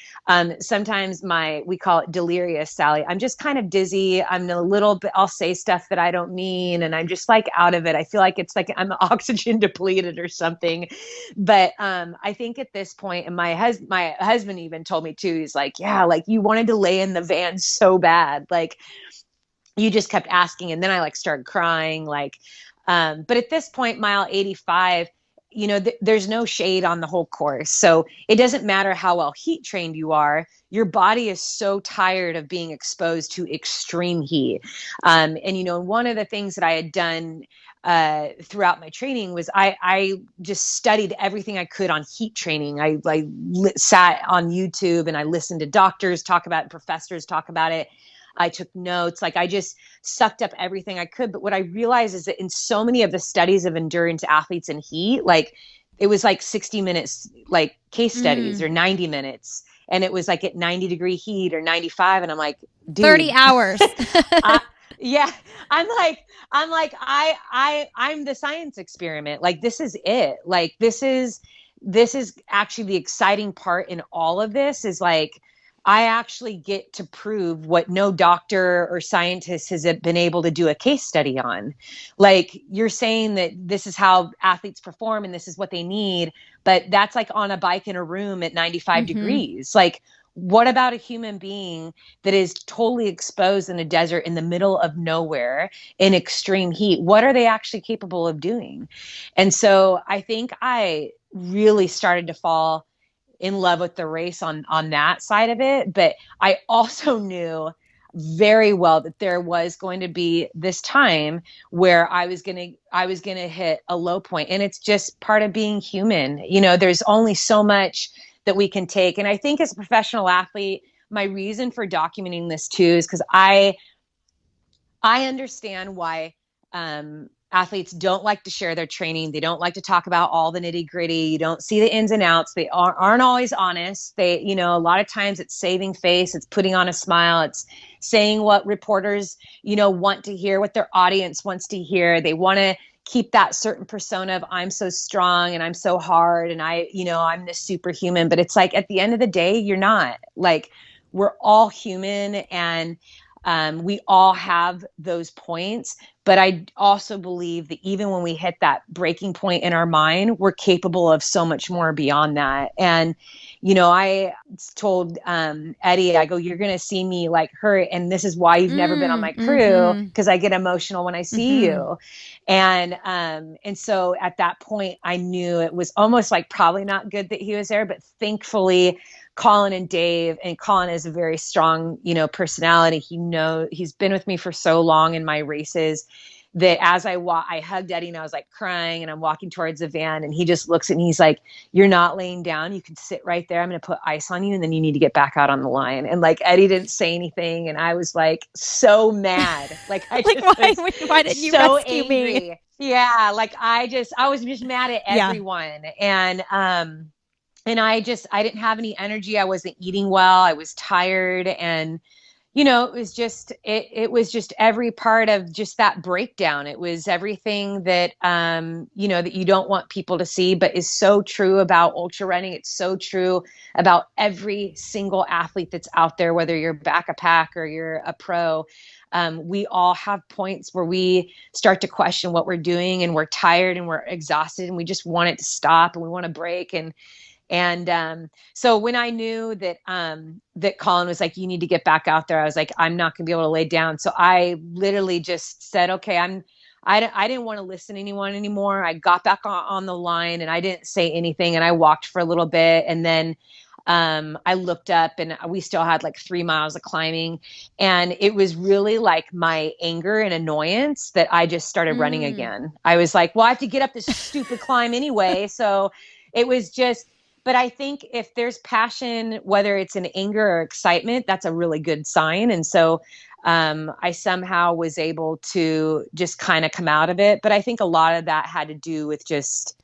sometimes we call it delirious, Sally. I'm just kind of dizzy. I'm a little bit, I'll say stuff that I don't mean. And I'm just like out of it. I feel like it's like I'm oxygen depleted or something. But I think at this point, and my husband even told me too, he's like, yeah, like you wanted to lay in the van so bad. Like you just kept asking. And then I like started crying, like, but at this point, mile 85, there's no shade on the whole course. So it doesn't matter how well heat trained you are. Your body is so tired of being exposed to extreme heat. And one of the things that I had done throughout my training was I just studied everything I could on heat training. I sat on YouTube and I listened to doctors talk about it, professors talk about it. I took notes, like I just sucked up everything I could. But what I realized is that in so many of the studies of endurance athletes in heat, like it was like 60 minutes, like case studies or 90 minutes. And it was like at 90-degree heat or 95. And I'm like, dude, 30 hours. Yeah. I'm the science experiment. Like, this is it. Like, this is actually the exciting part in all of this is like, I actually get to prove what no doctor or scientist has been able to do a case study on. Like, you're saying that this is how athletes perform and this is what they need, but that's like on a bike in a room at 95 degrees. Like, what about a human being that is totally exposed in a desert in the middle of nowhere in extreme heat? What are they actually capable of doing? And so I think I really started to fall in love with the race on that side of it. But I also knew very well that there was going to be this time where I was going to hit a low point. And it's just part of being human. There's only so much that we can take. And I think as a professional athlete, my reason for documenting this too is because I understand why athletes don't like to share their training. They don't like to talk about all the nitty gritty. You don't see the ins and outs. They aren't always honest. They, a lot of times it's saving face. It's putting on a smile. It's saying what reporters, want to hear, what their audience wants to hear. They want to keep that certain persona of I'm so strong and I'm so hard and I'm this superhuman. But it's like at the end of the day, you're not. Like, we're all human, and we all have those points. But I also believe that even when we hit that breaking point in our mind, we're capable of so much more beyond that. And, I told Eddie, I go, you're going to see me like hurt. And this is why you've never been on my crew, because I get emotional when I see you. And so at that point, I knew it was almost like probably not good that he was there, but thankfully, Colin and Dave, and Colin is a very strong, personality. He's been with me for so long in my races that as I hugged Eddie and I was like crying, and I'm walking towards the van, and he just looks at me. He's like, "You're not laying down. You can sit right there. I'm going to put ice on you, and then you need to get back out on the line." And like Eddie didn't say anything, and I was like so mad. Like I just why didn't you so rescue angry. me? Yeah, like I was just mad at everyone, and I didn't have any energy. I wasn't eating well. I was tired. And, it was just every part of just that breakdown. It was everything that, that you don't want people to see, but is so true about ultra running. It's so true about every single athlete that's out there, whether you're back a pack or you're a pro. We all have points where we start to question what we're doing, and we're tired and we're exhausted, and we just want it to stop, and we want to break. And so when I knew that that Colin was like, you need to get back out there, I was like, I'm not going to be able to lay down. So I literally just said, okay, I didn't want to listen to anyone anymore. I got back on the line, and I didn't say anything, and I walked for a little bit, and then I looked up, and we still had like 3 miles of climbing, and it was really like my anger and annoyance that I just started running again. I was like, well, I have to get up this stupid climb anyway. So it was just. But I think if there's passion, whether it's in anger or excitement, that's a really good sign. And so I somehow was able to just kind of come out of it. But I think a lot of that had to do with just,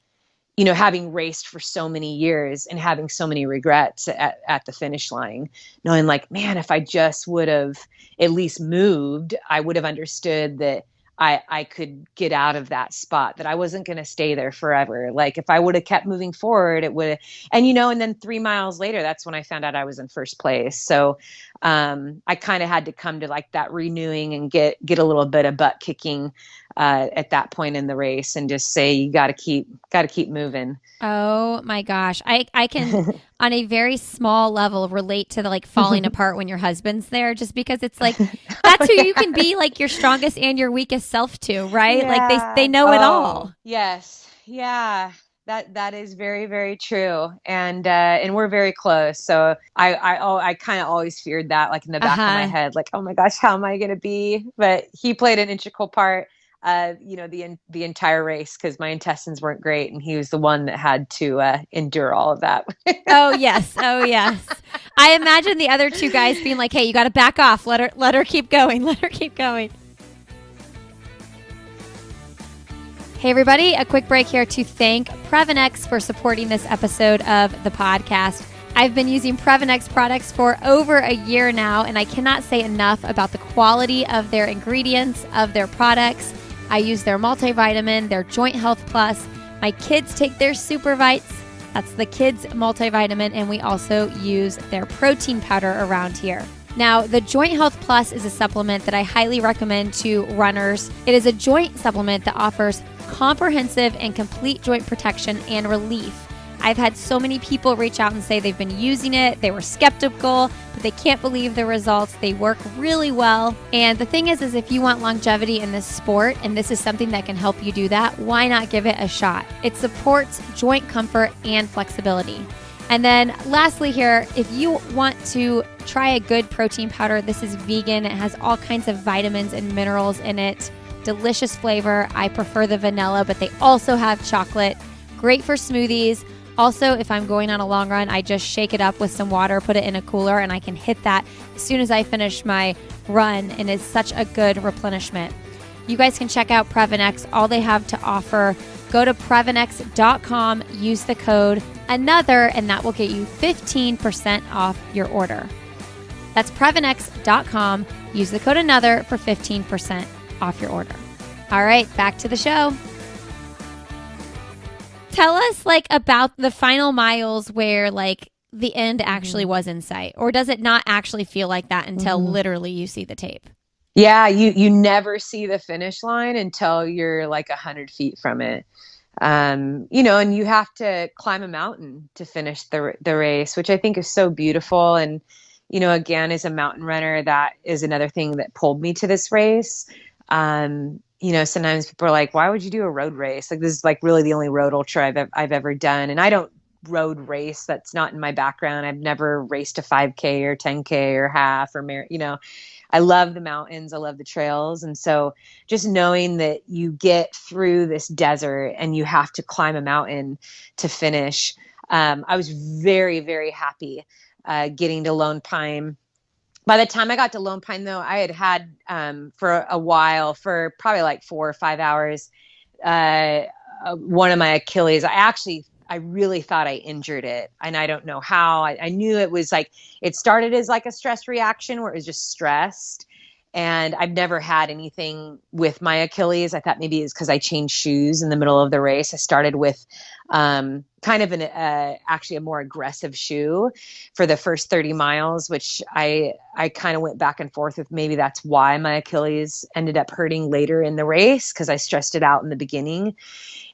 having raced for so many years and having so many regrets at the finish line, knowing like, man, if I just would have at least moved, I would have understood that I could get out of that spot, that I wasn't going to stay there forever. Like if I would have kept moving forward, it would, and then 3 miles later, that's when I found out I was in first place. So I kind of had to come to like that renewing and get a little bit of butt kicking at that point in the race, and just say, you got to keep moving. Oh my gosh. I can on a very small level relate to the like falling apart when your husband's there, just because it's like, that's who you can be like your strongest and your weakest self to, right? Yeah. Like they know it all. Yes. Yeah. That is very, very true. And we're very close. So I kind of always feared that, like in the back of my head, like, oh my gosh, how am I going to be? But he played an integral part, the entire race, because my intestines weren't great, and he was the one that had to endure all of that. Oh yes. I imagine the other two guys being like, hey, you got to back off. Let her keep going. Let her keep going. Hey everybody, a quick break here to thank Previnex for supporting this episode of the podcast. I've been using Previnex products for over a year now, and I cannot say enough about the quality of their ingredients, of their products. I use their multivitamin, their Joint Health Plus. My kids take their Supervites. That's the kids multivitamin, and we also use their protein powder around here. Now, the Joint Health Plus is a supplement that I highly recommend to runners. It is a joint supplement that offers comprehensive and complete joint protection and relief. I've had so many people reach out and say they've been using it. They were skeptical, but they can't believe the results. They work really well. And the thing is if you want longevity in this sport, and this is something that can help you do that, why not give it a shot? It supports joint comfort and flexibility. And then lastly here, if you want to try a good protein powder, this is vegan. It has all kinds of vitamins and minerals in it. Delicious flavor. I prefer the vanilla, but they also have chocolate. Great for smoothies. Also, if I'm going on a long run, I just shake it up with some water, put it in a cooler, and I can hit that as soon as I finish my run, and it's such a good replenishment. You guys can check out Previnex, all they have to offer. Go to Previnex.com, use the code ANOTHER, and that will get you 15% off your order. That's Previnex.com, use the code ANOTHER for 15% off your order. All right, back to the show. Tell us about the final miles where the end actually was in sight, or does it not actually feel like that until literally you see the tape? Yeah, you never see the finish line until you're 100 feet from it. And you have to climb a mountain to finish the race, which I think is so beautiful. And, again, as a mountain runner, that is another thing that pulled me to this race. Sometimes people are like, why would you do a road race? This is really the only road ultra I've ever done. And I don't road race. That's not in my background. I've never raced a 5K or 10K or half or I love the mountains. I love the trails. And so just knowing that you get through this desert and you have to climb a mountain to finish. I was very, very happy getting to Lone Pine. By the time I got to Lone Pine, though, I had for a while, for probably 4 or 5 hours, one of my Achilles. I really thought I injured it, and I don't know how. I knew it was it started as a stress reaction where it was just stressed, and I've never had anything with my Achilles. I thought maybe it's because I changed shoes in the middle of the race. I started with kind of actually a more aggressive shoe for the first 30 miles, which I kind of went back and forth with. Maybe that's why my Achilles ended up hurting later in the race, because I stressed it out in the beginning.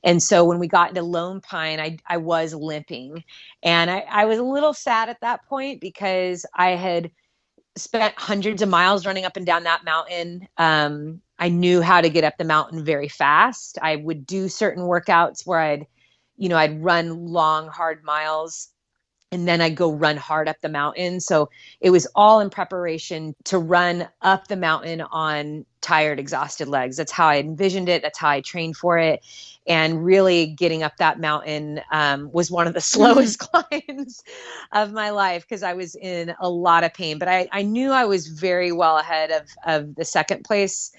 And so when we got into Lone Pine, I was limping, and I was a little sad at that point because I had spent hundreds of miles running up and down that mountain. I knew how to get up the mountain very fast. I would do certain workouts where I'd run long, hard miles, and then I'd go run hard up the mountain. So it was all in preparation to run up the mountain on tired, exhausted legs. That's how I envisioned it. That's how I trained for it. And really getting up that mountain was one of the slowest climbs of my life because I was in a lot of pain. But I knew I was very well ahead of the second place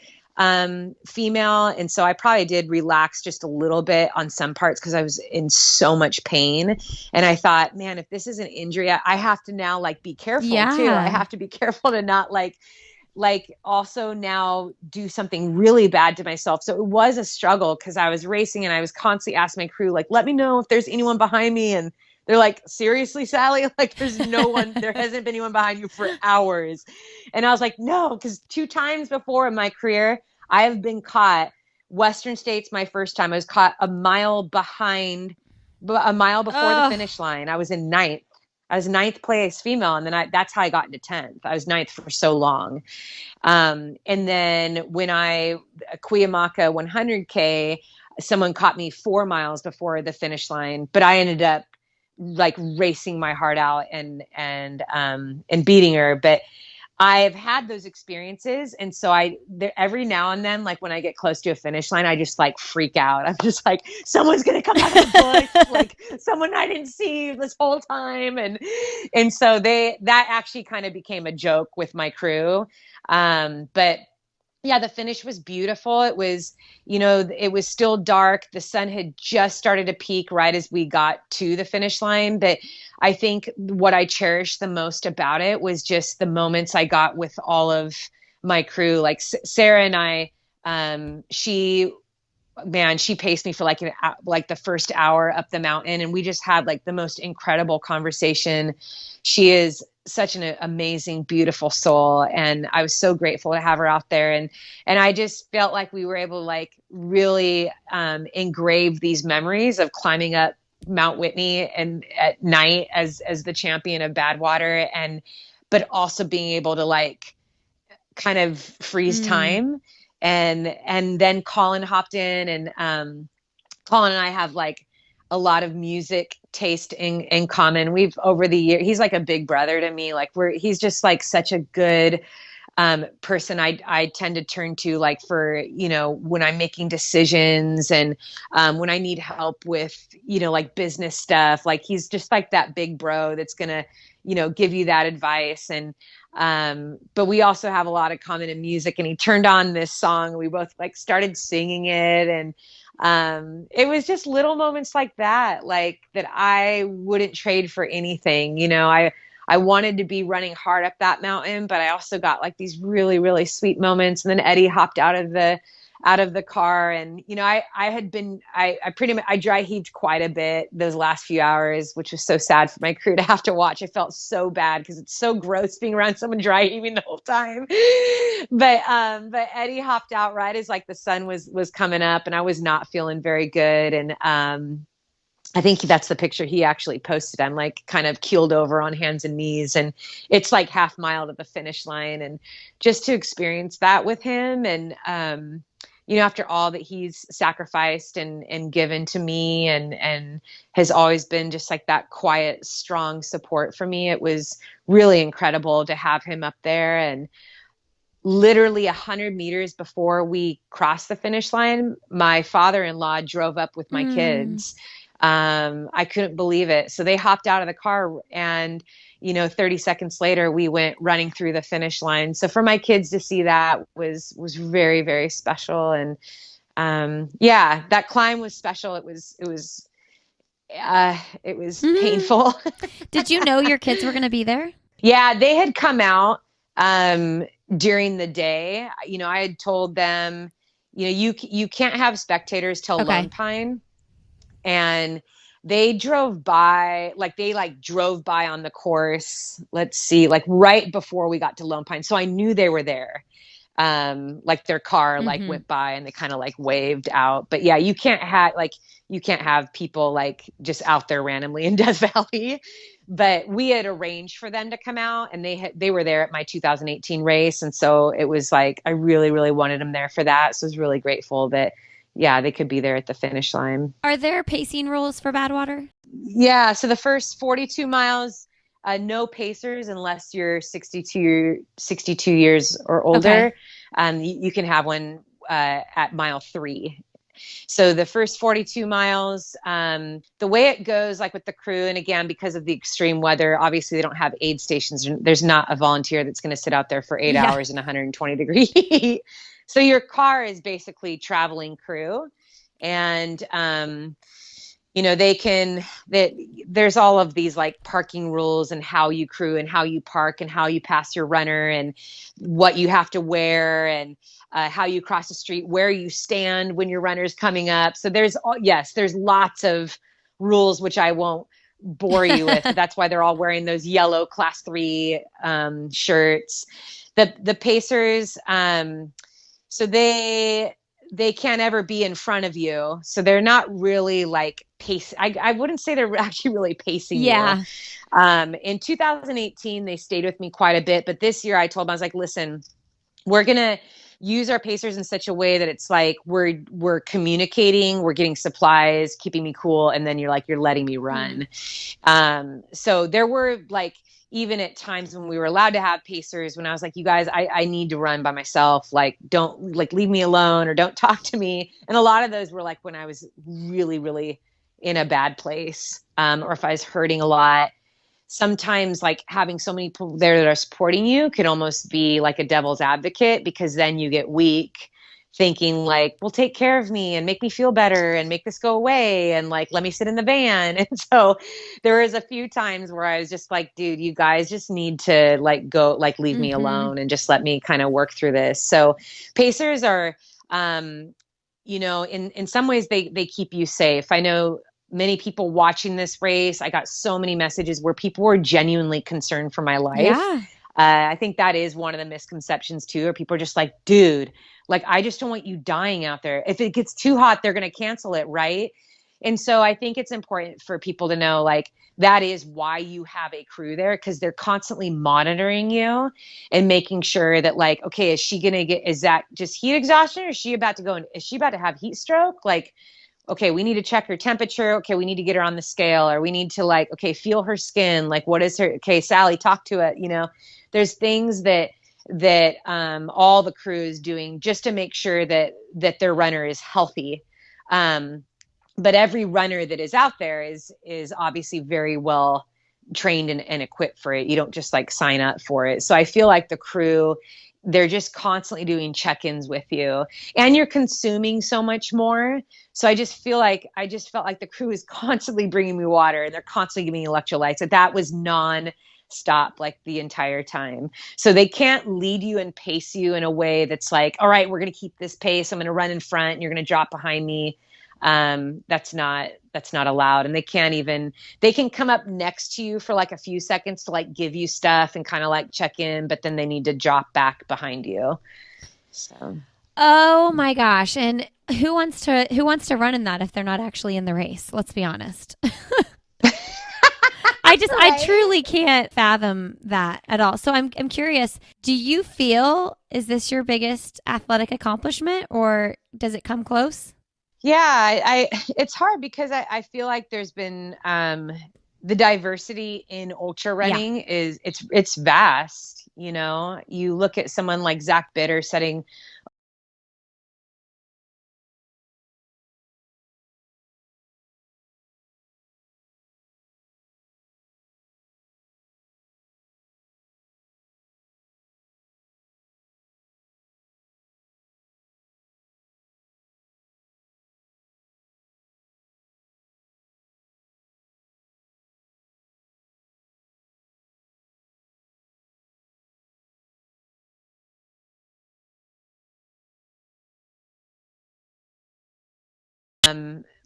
female. And so I probably did relax just a little bit on some parts because I was in so much pain. And I thought, man, if this is an injury, I have to now be careful too. I have to be careful to not also now do something really bad to myself. So it was a struggle because I was racing and I was constantly asking my crew, let me know if there's anyone behind me. And they're like, seriously, Sally? There's no one, there hasn't been anyone behind you for hours. And I was like, no, because 2 times before in my career, I have been caught. Western States, my first time, I was caught a mile before the finish line. I was in 9th. I was 9th place female. And then that's how I got into 10th. I was 9th for so long. And then when Cuyamaca 100K, someone caught me 4 miles before the finish line, but I ended up racing my heart out and beating her. But I've had those experiences. And so every now and then, when I get close to a finish line, I just freak out. I'm just someone's going to come out of the bush, someone I didn't see this whole time. And so that actually kind of became a joke with my crew. But yeah, the finish was beautiful. It was, it was still dark. The sun had just started to peak right as we got to the finish line. But I think what I cherished the most about it was just the moments I got with all of my crew. Sarah and I, she paced me for the first hour up the mountain, and we just had the most incredible conversation. She is such an amazing, beautiful soul, and I was so grateful to have her out there. And I just felt like we were able to really engrave these memories of climbing up Mount Whitney and at night as the champion of Badwater, but also being able to kind of freeze time. And then Colin hopped in, and Colin and I have a lot of music taste in common. We've over the year, he's like a big brother to me. He's just such a good person I tend to turn to, like, for, when I'm making decisions, and when I need help with, like, business stuff. Like, he's just like that big bro that's gonna, give you that advice. And but we also have a lot of common in music, and he turned on this song. We both like started singing it, and it was just little moments like that, like, that I wouldn't trade for anything. I wanted to be running hard up that mountain, but I also got like these really, really sweet moments. And then Eddie hopped out of the car, and I pretty much, I dry heaved quite a bit those last few hours, which was so sad for my crew to have to watch. I felt so bad because it's so gross being around someone dry heaving the whole time. But Eddie hopped out right as like the sun was coming up, and I was not feeling very good. And I think that's the picture he actually posted. I'm like kind of keeled over on hands and knees, and it's like half mile to the finish line. And just to experience that with him, and, after all that he's sacrificed and given to me, and has always been just like that quiet, strong support for me, it was really incredible to have him up there. And literally 100 meters before we crossed the finish line, my father-in-law drove up with my kids. I couldn't believe it. So they hopped out of the car, and, 30 seconds later, we went running through the finish line. So for my kids to see that was very, very special. And, that climb was special. It was painful. Did you know your kids were going to be there? Yeah, they had come out, during the day. I had told them, you can't have spectators till Lone Pine. And they drove by on the course. Let's see, like right before we got to Lone Pine. So I knew they were there. Like their car went by, and they kind of like waved out. But yeah, you can't have people like just out there randomly in Death Valley. But we had arranged for them to come out, and they were there at my 2018 race. And so it was like, I really, really wanted them there for that. So I was really grateful that, they could be there at the finish line. Are there pacing rules for Badwater? Yeah. So the first 42 miles, no pacers unless you're 62 years or older. Okay. You can have one at mile 3. So the first 42 miles, the way it goes, like with the crew, and again, because of the extreme weather, obviously they don't have aid stations. There's not a volunteer that's going to sit out there for 8 hours in 120 degree heat. So your car is basically traveling crew. And, there's all of these like parking rules, and how you crew, and how you park, and how you pass your runner, and what you have to wear, and how you cross the street, where you stand when your runner's coming up. So there's lots of rules, which I won't bore you with. That's why they're all wearing those yellow class 3 shirts. The pacers, so they can't ever be in front of you. So they're not really like pace. I wouldn't say they're actually really pacing you. In 2018, they stayed with me quite a bit. But this year I told them, I was like, listen, we're going to use our pacers in such a way that it's like we're communicating, we're getting supplies, keeping me cool. And then you're letting me run. So there were like, even at times when we were allowed to have pacers, when I was like, you guys, I need to run by myself. Like, don't like leave me alone, or don't talk to me. And a lot of those were like when I was really, really in a bad place, or if I was hurting a lot. Sometimes like having so many people there that are supporting you could almost be like a devil's advocate, because then you get weak, thinking like, well, take care of me and make me feel better and make this go away, and like, let me sit in the van. And so there was a few times where I was just like, dude, you guys just need to like go, like leave me alone and just let me kind of work through this. So pacers are, in some ways they keep you safe. I know many people watching this race, I got so many messages where people were genuinely concerned for my life. Yeah. I think that is one of the misconceptions too, or people are just like, dude, like, I just don't want you dying out there. If it gets too hot, they're going to cancel it. Right. And so I think it's important for people to know, like, that is why you have a crew there, because they're constantly monitoring you and making sure that, like, okay, is that just heat exhaustion, or is she about to have heat stroke? Like, okay, we need to check her temperature. Okay, we need to get her on the scale, or we need to feel her skin. Like, what is her, okay, Sally, talk to it. There's things that that all the crew is doing just to make sure that their runner is healthy. But every runner that is out there is obviously very well trained and equipped for it. You don't just like sign up for it. So I feel like the crew, they're just constantly doing check-ins with you, and you're consuming so much more. So I just felt like the crew is constantly bringing me water, and they're constantly giving me electrolytes. So that was non-stop like the entire time. So they can't lead you and pace you in a way that's like, all right, we're going to keep this pace. I'm going to run in front and you're going to drop behind me. That's not allowed. And they can come up next to you for like a few seconds to like give you stuff and kind of like check in, but then they need to drop back behind you. So, Oh my gosh. And who wants to run in that if they're not actually in the race? Let's be honest. I truly can't fathom that at all. So I'm curious, do you feel, is this your biggest athletic accomplishment, or does it come close? yeah, it's hard because I feel like there's been, the diversity in ultra running it's vast. You look at someone like Zach Bitter setting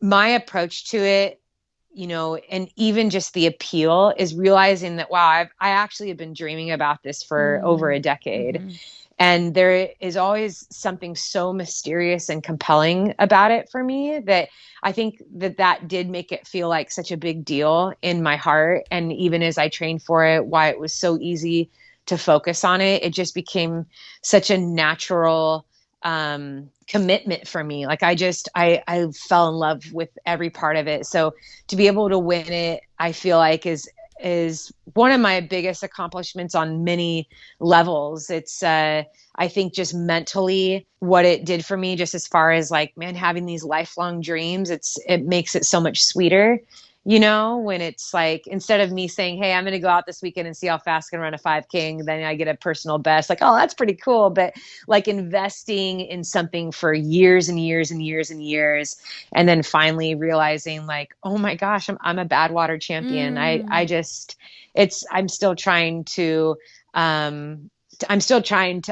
my approach to it, and even just the appeal is realizing that, wow, I actually have been dreaming about this for over a decade. Mm-hmm. And there is always something so mysterious and compelling about it for me that I think that did make it feel like such a big deal in my heart. And even as I trained for it, why it was so easy to focus on it, it just became such a natural commitment for me. Like I fell in love with every part of it. So to be able to win it, I feel like is one of my biggest accomplishments on many levels. It's I think just mentally what it did for me, just as far as like, man, having these lifelong dreams, it makes it so much sweeter. When it's like, instead of me saying, hey, I'm going to go out this weekend and see how fast I can run a 5K, and then I get a personal best, like, oh, that's pretty cool. But like investing in something for years and years and years and years, and then finally realizing like, oh my gosh, I'm a Badwater champion. I'm still trying to,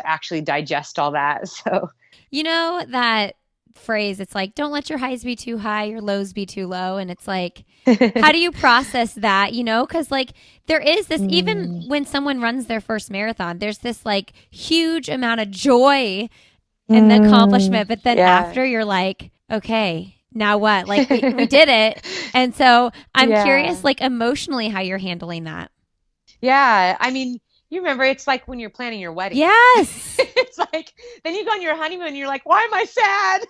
actually digest all that. So, that phrase, it's like, don't let your highs be too high, your lows be too low. And it's like, how do you process that? Because like there is this, even when someone runs their first marathon, there's this like huge amount of joy in the accomplishment. But then after, you're like, okay, now what? Like we did it. And so I'm curious, like emotionally, how you're handling that. Yeah. I mean, you remember, it's like when you're planning your wedding. Yes. It's like, then you go on your honeymoon and you're like, why am I sad?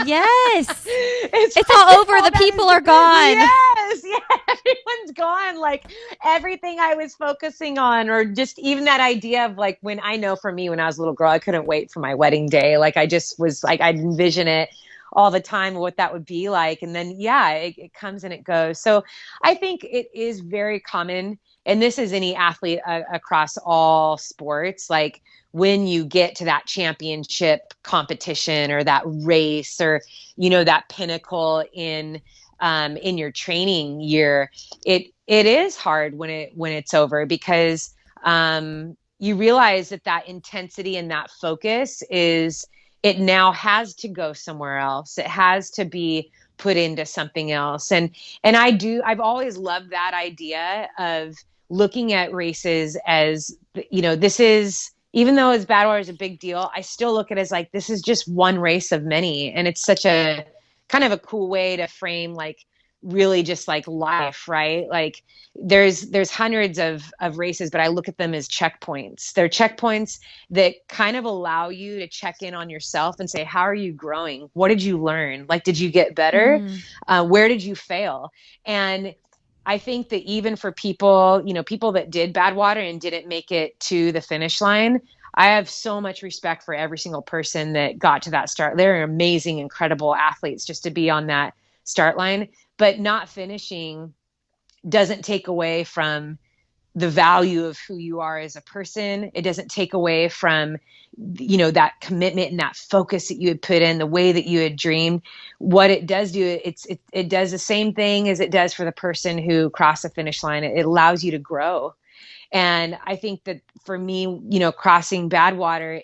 Yes. It's like, all over. The people are gone. Yes. Yeah. Everyone's gone. Like everything I was focusing on, or just even that idea of like, when I know for me, when I was a little girl, I couldn't wait for my wedding day. Like I just was like, I'd envision it all the time, what that would be like. And then, it comes and it goes. So I think it is very common, and this is any athlete across all sports, like when you get to that championship competition or that race, or, that pinnacle in your training year, it is hard when it's over, because you realize that intensity and that focus it now has to go somewhere else. It has to be put into something else. And I've always loved that idea of looking at races as, this is, even though as Badwater is a big deal, I still look at it as like, this is just one race of many. And it's such a kind of a cool way to frame like really just like life, right? Like there's hundreds of races, but I look at them as checkpoints. They're checkpoints that kind of allow you to check in on yourself and say, how are you growing? What did you learn? Like, did you get better? Where did you fail? And I think that even for people, people that did Badwater and didn't make it to the finish line, I have so much respect for every single person that got to that start. They're amazing, incredible athletes just to be on that start line, but not finishing doesn't take away from the value of who you are as a person. It doesn't take away from, that commitment and that focus that you had put in, the way that you had dreamed. What it does do, it does the same thing as it does for the person who crossed the finish line. It allows you to grow. And I think that for me, crossing Badwater,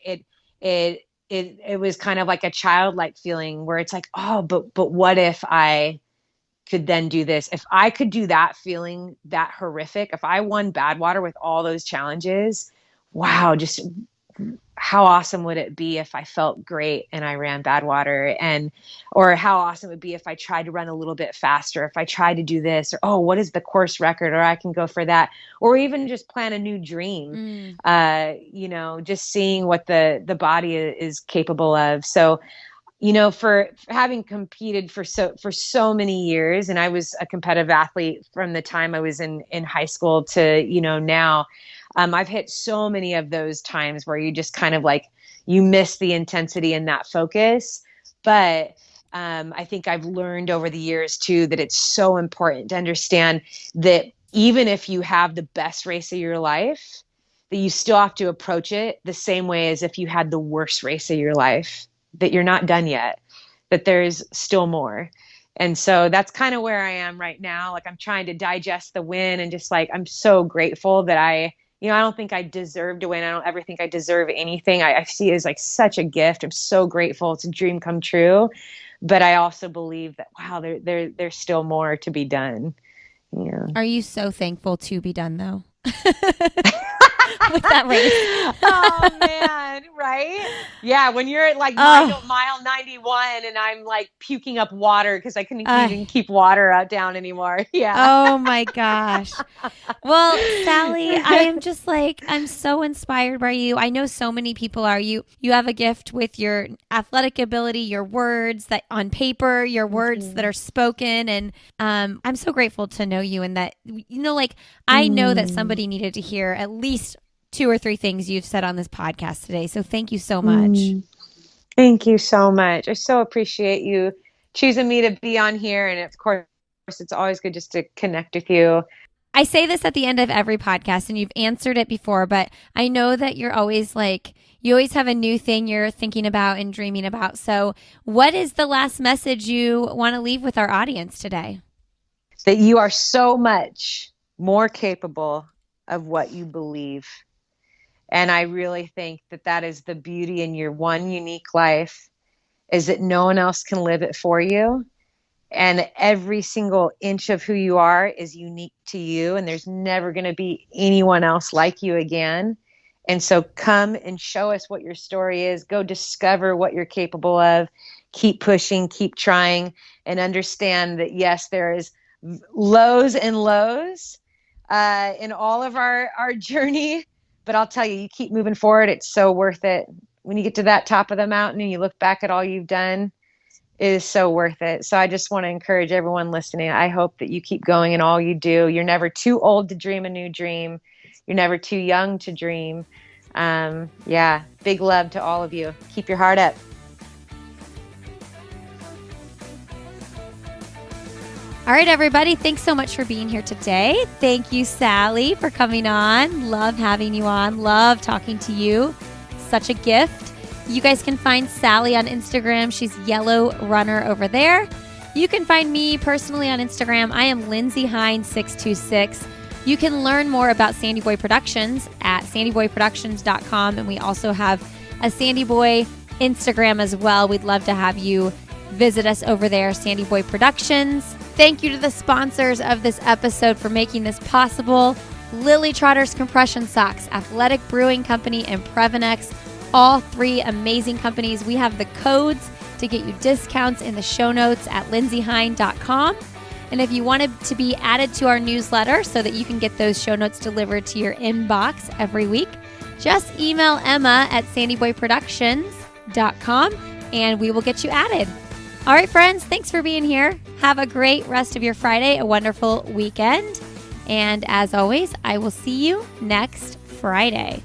it was kind of like a childlike feeling where it's like, oh, but what if I could then do this? If I could do that, feeling that horrific, if I won Badwater with all those challenges, wow, just how awesome would it be if I felt great and I ran Badwater? Or how awesome it would be if I tried to run a little bit faster, if I tried to do this, or, oh, what is the course record? Or I can go for that, or even just plan a new dream, just seeing what the body is capable of. So, for having competed for so many years, and I was a competitive athlete from the time I was in high school to, now, I've hit so many of those times where you just kind of like, you miss the intensity and that focus. But I think I've learned over the years too, that it's so important to understand that even if you have the best race of your life, that you still have to approach it the same way as if you had the worst race of your life, that you're not done yet, that there's still more. And so that's kind of where I am right now. Like, I'm trying to digest the win, and just like, I'm so grateful that I don't think I deserve to win. I don't ever think I deserve anything. I see it as like such a gift. I'm so grateful. It's a dream come true. But I also believe that, wow, there's still more to be done. Yeah. Are you so thankful to be done though? With that race. Oh man, right? Yeah, when you're at like mile 91 and I'm like puking up water because I couldn't even keep water out down anymore. Yeah. Oh my gosh. Well, Sally, I am just like, I'm so inspired by you. I know so many people are. You have a gift with your athletic ability, your words that on paper, your words that are spoken. And I'm so grateful to know you, and that, I know that somebody needed to hear at least 2 or 3 things you've said on this podcast today. So thank you so much. Thank you so much. I so appreciate you choosing me to be on here. And of course, it's always good just to connect with you. I say this at the end of every podcast, and you've answered it before, but I know that you're always like, you always have a new thing you're thinking about and dreaming about. So what is the last message you want to leave with our audience today? That you are so much more capable of what you believe. And I really think that is the beauty in your one unique life, is that no one else can live it for you. And every single inch of who you are is unique to you. And there's never going to be anyone else like you again. And so come and show us what your story is. Go discover what you're capable of. Keep pushing, keep trying, and understand that, yes, there is lows and lows in all of our journey. But I'll tell you, you keep moving forward. It's so worth it. When you get to that top of the mountain and you look back at all you've done, it is so worth it. So I just want to encourage everyone listening. I hope that you keep going in all you do. You're never too old to dream a new dream. You're never too young to dream. Big love to all of you. Keep your heart up. All right, everybody. Thanks so much for being here today. Thank you, Sally, for coming on. Love having you on. Love talking to you. Such a gift. You guys can find Sally on Instagram. She's Yellow Runner over there. You can find me personally on Instagram. I am Lindsay Hine 626. You can learn more about Sandy Boy Productions at sandyboyproductions.com. And we also have a Sandy Boy Instagram as well. We'd love to have you visit us over there, Sandy Boy Productions. Thank you to the sponsors of this episode for making this possible. Lily Trotter's Compression Socks, Athletic Brewing Company, and Previnex. All 3 amazing companies. We have the codes to get you discounts in the show notes at lindsayhine.com. And if you wanted to be added to our newsletter so that you can get those show notes delivered to your inbox every week, just email Emma at sandyboyproductions.com and we will get you added. All right, friends, thanks for being here. Have a great rest of your Friday, a wonderful weekend. And as always, I will see you next Friday.